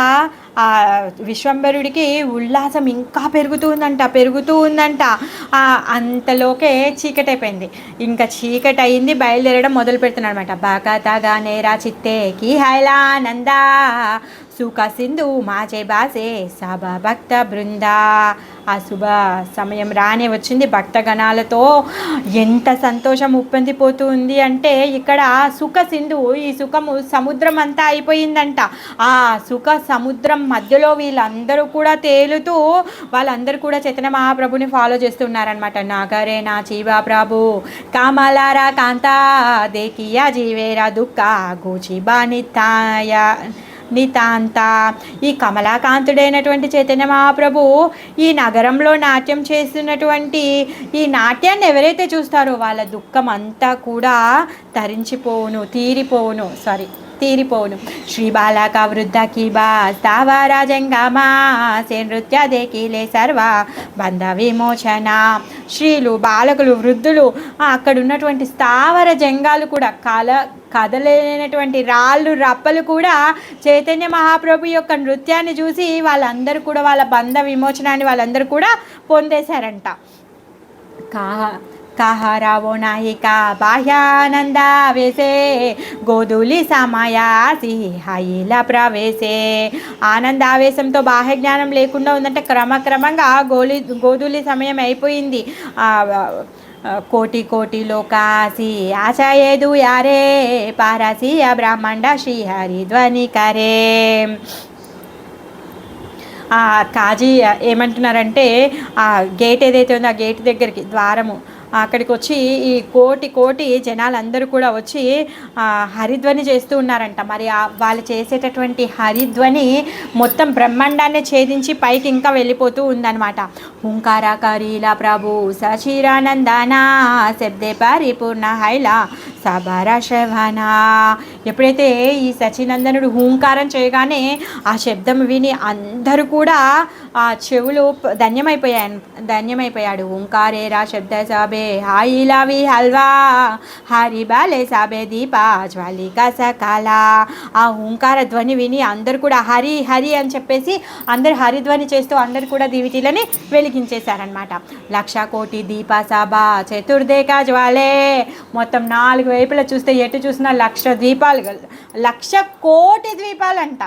విశ్వంబరుడికి ఉల్లాసం ఇంకా పెరుగుతూ ఉందంట. అంతలోకే చీకటి అయిపోయింది. ఇంకా చీకటి అయింది, బయలుదేరడం మొదలు పెడుతున్నాడు అనమాట. బాగా నేరా చిత్తే కి హైలానంద సుఖ సింధు మాచే బాసే సభ భక్త బృంద. ఆ శుభ సమయం రానే వచ్చింది. భక్తగణాలతో ఎంత సంతోషం ఉప్పొందిపోతూ ఉంది అంటే ఇక్కడ సుఖ సింధు, ఈ సుఖము సముద్రం అంతా అయిపోయిందంట. ఆ సుఖ సముద్రం మధ్యలో వీళ్ళందరూ కూడా తేలుతూ వాళ్ళందరూ కూడా చైతన్య మహాప్రభుని ఫాలో చేస్తున్నారనమాట. నాగరే నా చీవా ప్రభు కామలారా కాంతా దేకియా జీవేరా దుఃఖ గోచిబా నితాంత. ఈ కమలాకాంతుడైనటువంటి చైతన్య మహాప్రభు ఈ నగరంలో నాట్యం చేస్తున్నటువంటి ఈ నాట్యాన్ని ఎవరైతే చూస్తారో వాళ్ళ దుఃఖం అంతా కూడా తీరిపోవును. తీరిపోను. శ్రీ బాలక వృద్ధ కిబా స్థావర జంగమా సే నృత్య దేకిలే సర్వ బంధ విమోచన. స్త్రీలు, బాలకులు, వృద్ధులు, అక్కడ ఉన్నటువంటి స్థావర జంగాలు కూడా, కదలేనటువంటి రాళ్ళు రప్పలు కూడా చైతన్య మహాప్రభు యొక్క నృత్యాన్ని చూసి వాళ్ళందరూ కూడా వాళ్ళ బంధ విమోచనాన్ని వాళ్ళందరూ కూడా పొందేశారంట. కాహరావో నాయిక బాహ్యానంద వేసే గోధులి సమయాసి హైల ప్రవేశే. ఆనందావేశంతో బాహ్య జ్ఞానం లేకుండా ఉందంటే క్రమక్రమంగా గోధులి సమయం అయిపోయింది. కోటి కోటి లోకాసి ఆశయేదు యారే పారసీయ బ్రాహ్మణ శ్రీహరి ధ్వని కరే. కాజీ ఏమంటున్నారంటే ఆ గేట్ ఏదైతే ఉందో ఆ గేట్ దగ్గరికి, ద్వారము అక్కడికి వచ్చి ఈ కోటి జనాలందరూ కూడా వచ్చి హరిధ్వని చేస్తూ ఉన్నారంట. మరి వాళ్ళు చేసేటటువంటి హరిధ్వని మొత్తం బ్రహ్మాండాన్ని ఛేదించి పైకి ఇంకా వెళ్ళిపోతూ ఉందన్నమాట. హుంకారకరీల ప్రభు సచిరానందనా శబ్దే పరిపూర్ణ హైలా సబర శ్రవణ. ఎప్పుడైతే ఈ సచినందనుడు హూంకారం చేయగానే ఆ శబ్దం విని అందరూ కూడా ఆ చెవులు ధన్యమైపోయాడు. హుంకారేరా శబ్ద సాబే హాయిలావి హల్వా హరి బాలే సాబే దీప జ్వాలిక సకాల. ఆ హుంకార ధ్వని విని అందరు కూడా హరి హరి అని చెప్పేసి అందరు హరిధ్వని చేస్తూ అందరు కూడా దివిటీలని వెలిగించేశారనమాట. 1,00,000 కోటి దీప సభ చతుర్దేక జ్వాలే. మొత్తం 4 వైపులా చూస్తే ఎటు చూసినా 1,00,000 దీపాలు, 1,00,000 కోటి దీపాలంట.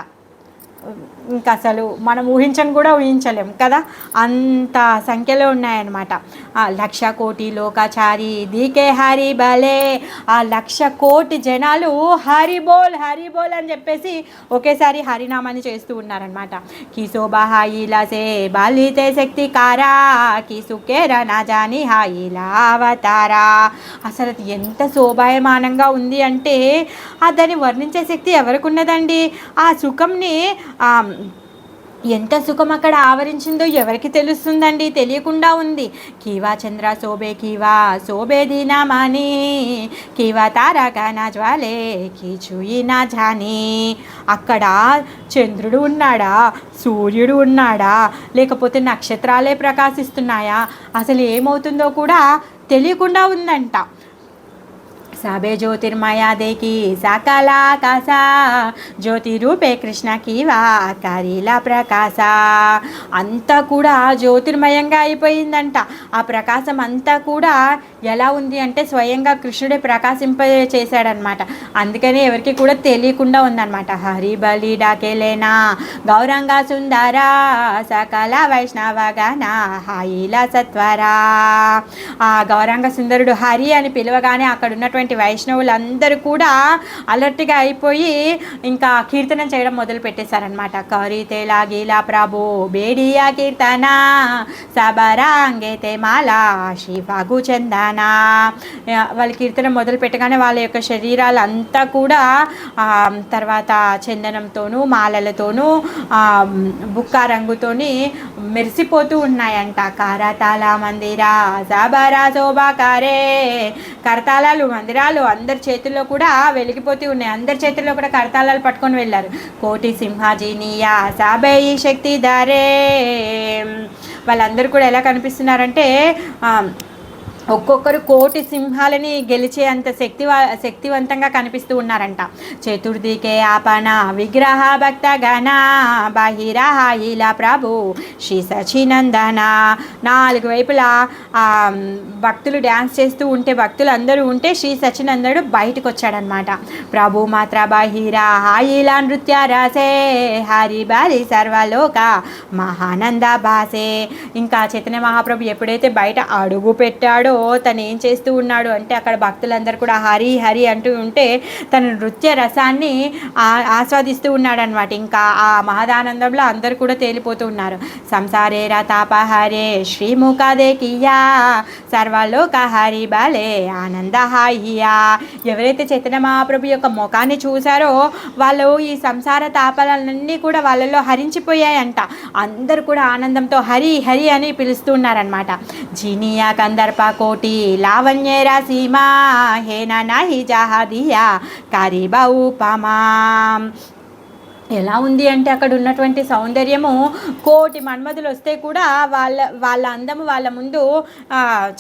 ఇంకా అసలు మనం ఊహించలేం కదా, అంత సంఖ్యలో ఉన్నాయన్నమాట. 1,00,000 కోటి లోకాచారి దీకే హరి బలే. ఆ 1,00,000 కోటి జనాలు హరిబోల్ హరిబోల్ అని చెప్పేసి ఒకేసారి హరినామాన్ని చేస్తూ ఉన్నారనమాట. కిసోబా హాయిలా సే బాలితే శక్తి కారా కిసుకేర నా జాని హాయిలా అవతారా. అసలు ఎంత శోభాయమానంగా ఉంది అంటే దాన్ని వర్ణించే శక్తి ఎవరికి ఉన్నదండి. ఆ సుఖంని ఎంత సుఖం అక్కడ ఆవరించిందో ఎవరికి తెలుస్తుందండి, తెలియకుండా ఉంది. కీవా చంద్ర శోభే కీవా శోభే దీనామాని కీవా తారక నా జ్వాలే కీచుయి నా జాని. అక్కడ చంద్రుడు ఉన్నాడా, సూర్యుడు ఉన్నాడా, లేకపోతే నక్షత్రాలే ప్రకాశిస్తున్నాయా, అసలు ఏమవుతుందో కూడా తెలియకుండా ఉందంట. सबे ज्योतिर्मया देखी सकलाकाश ज्योति रूपे कृष्ण कीवा करीला प्रकाश అంతా కూడా జ్యోతిర్మయంగా అయిపోయిందంట. ఆ ప్రకాశం అంతా కూడా ఎలా ఉంది అంటే స్వయంగా కృష్ణుడే ప్రకాశింప చేశాడనమాట. అందుకని ఎవరికి కూడా తెలియకుండా ఉందన్నమాట. హరి బలి డాకేలేనా గౌరంగ సుందర సకల వైష్ణవగణ హాయిలా సత్వరా. ఆ గౌరంగ సుందరుడు హరి అని పిలవగానే అక్కడ ఉన్నటువంటి వైష్ణవులందరూ కూడా అలర్ట్గా అయిపోయి ఇంకా కీర్తనం చేయడం మొదలు పెట్టేశారనమాట. కరితే లాగిలా ప్రభు బేడియా కీర్తన సబరాంగేతే మాలా శివాగు చందన. వాళ్ళ కీర్తన మొదలు పెట్టగానే వాళ్ళ యొక్క శరీరాలు అంతా కూడా తర్వాత చందనంతోనూ మాలలతోనూ బుక్క రంగుతోని మెరిసిపోతూ ఉన్నాయంట. కరతాళ మందిరా సబరా శోభాకారే. కరతాళాలు మందిరాలు అందరి చేతుల్లో కూడా వెలిగిపోతూ ఉన్నాయి. అందరి చేతుల్లో కూడా కరతాళాలు పట్టుకొని వెళ్ళారు. కోటి సింహాజీనియా సాబే ఈ శక్తి దారే. వాళ్ళందరూ కూడా ఎలా కనిపిస్తున్నారంటే ఒక్కొక్కరు కోటి సింహాలని గెలిచే అంత శక్తివంతంగా కనిపిస్తూ ఉన్నారంట. చతుర్దికే ఆపణ విగ్రహ భక్త గణ బాహిరా హాయిలా ప్రభు శ్రీ సచినందన. 4 వైపులా భక్తులు డ్యాన్స్ చేస్తూ ఉంటే, భక్తులు అందరూ ఉంటే శ్రీ సచినందనుడు బయటకు వచ్చాడనమాట. ప్రభు మాత్ర బాహిరా హాయిలా నృత్య రాసే హరి బాలి సర్వలోక మహానంద భాసే. ఇంకా చైతన్య మహాప్రభు ఎప్పుడైతే బయట అడుగు పెట్టాడో తను ఏం చేస్తూ ఉన్నాడు అంటే అక్కడ భక్తులందరూ కూడా హరి హరి అంటూ ఉంటే తన నృత్య రసాన్ని ఆస్వాదిస్తూ ఉన్నాడు అనమాట. ఇంకా ఆ మహదానందంలో అందరూ కూడా తేలిపోతూ ఉన్నారు. సంసారే రతాపహరే శ్రీముఖదే కియా సర్వలోక హరి బాలే ఆనంద హాయియా. ఎవరైతే చైతన్య మహాప్రభు యొక్క ముఖాన్ని చూశారో వాళ్ళు ఈ సంసార తాపాలన్నీ కూడా వాళ్ళలో హరించిపోయాయంట. అందరూ కూడా ఆనందంతో హరి హరి అని పిలుస్తూ ఉన్నారనమాట. జీనియా కందర్పకో कोटि लावण्य रासीमा हेना नाही जहा दिया कारीबा उपमा ఎలా ఉంది అంటే అక్కడ ఉన్నటువంటి సౌందర్యము కోటి మన్మధులు వస్తే కూడా వాళ్ళ అందము వాళ్ళ ముందు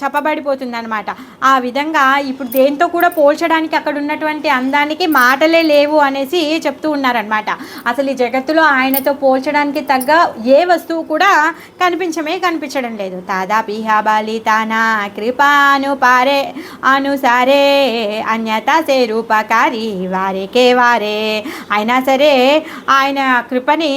చెప్పబడిపోతుంది అనమాట. ఆ విధంగా ఇప్పుడు దేంతో కూడా పోల్చడానికి అక్కడ ఉన్నటువంటి అందానికి మాటలే లేవు అనేసి చెప్తూ ఉన్నారనమాట. అసలు ఈ జగత్తులో ఆయనతో పోల్చడానికి తగ్గ ఏ వస్తువు కూడా కనిపించడం లేదు. తాదాపిహా బాలితానా కృపాను పారే అనుసారే అన్యతా సే రూపకారి వారేకే వారే. అయినా సరే ఆయన కృపని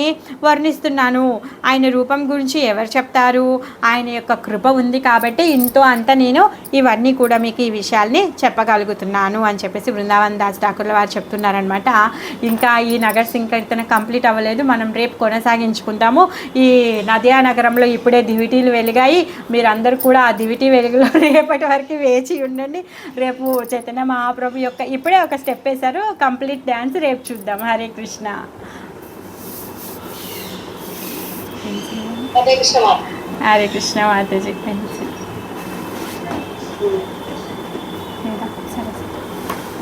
వర్ణిస్తున్నాను. ఆయన రూపం గురించి ఎవరు చెప్తారు? ఆయన యొక్క కృప ఉంది కాబట్టి ఇంతో అంత నేను ఇవన్నీ కూడా మీకు ఈ విషయాల్ని చెప్పగలుగుతున్నాను అని చెప్పేసి బృందావన్ దాస్ ఠాకూర్ల వారు చెప్తున్నారనమాట. ఇంకా ఈ నగర సంకీర్తన కంప్లీట్ అవ్వలేదు, మనం రేపు కొనసాగించుకుంటాము. ఈ నదియా నగరంలో ఇప్పుడే దివిటీలు వెలిగాయి. మీరందరూ కూడా ఆ దివిటీ వెలుగులో రేపటి వరకు వేచి ఉండండి. రేపు చైతన్య మహాప్రభు యొక్క ఇప్పుడే ఒక స్టెప్ వేశారు, కంప్లీట్ డ్యాన్స్ రేపు చూద్దాం. హరే కృష్ణ. हरे कृष्ण माता जी.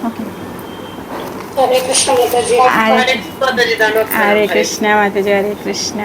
ओके हरे कृष्ण माता जी. हरे कृष्ण माता जी. हरे कृष्ण.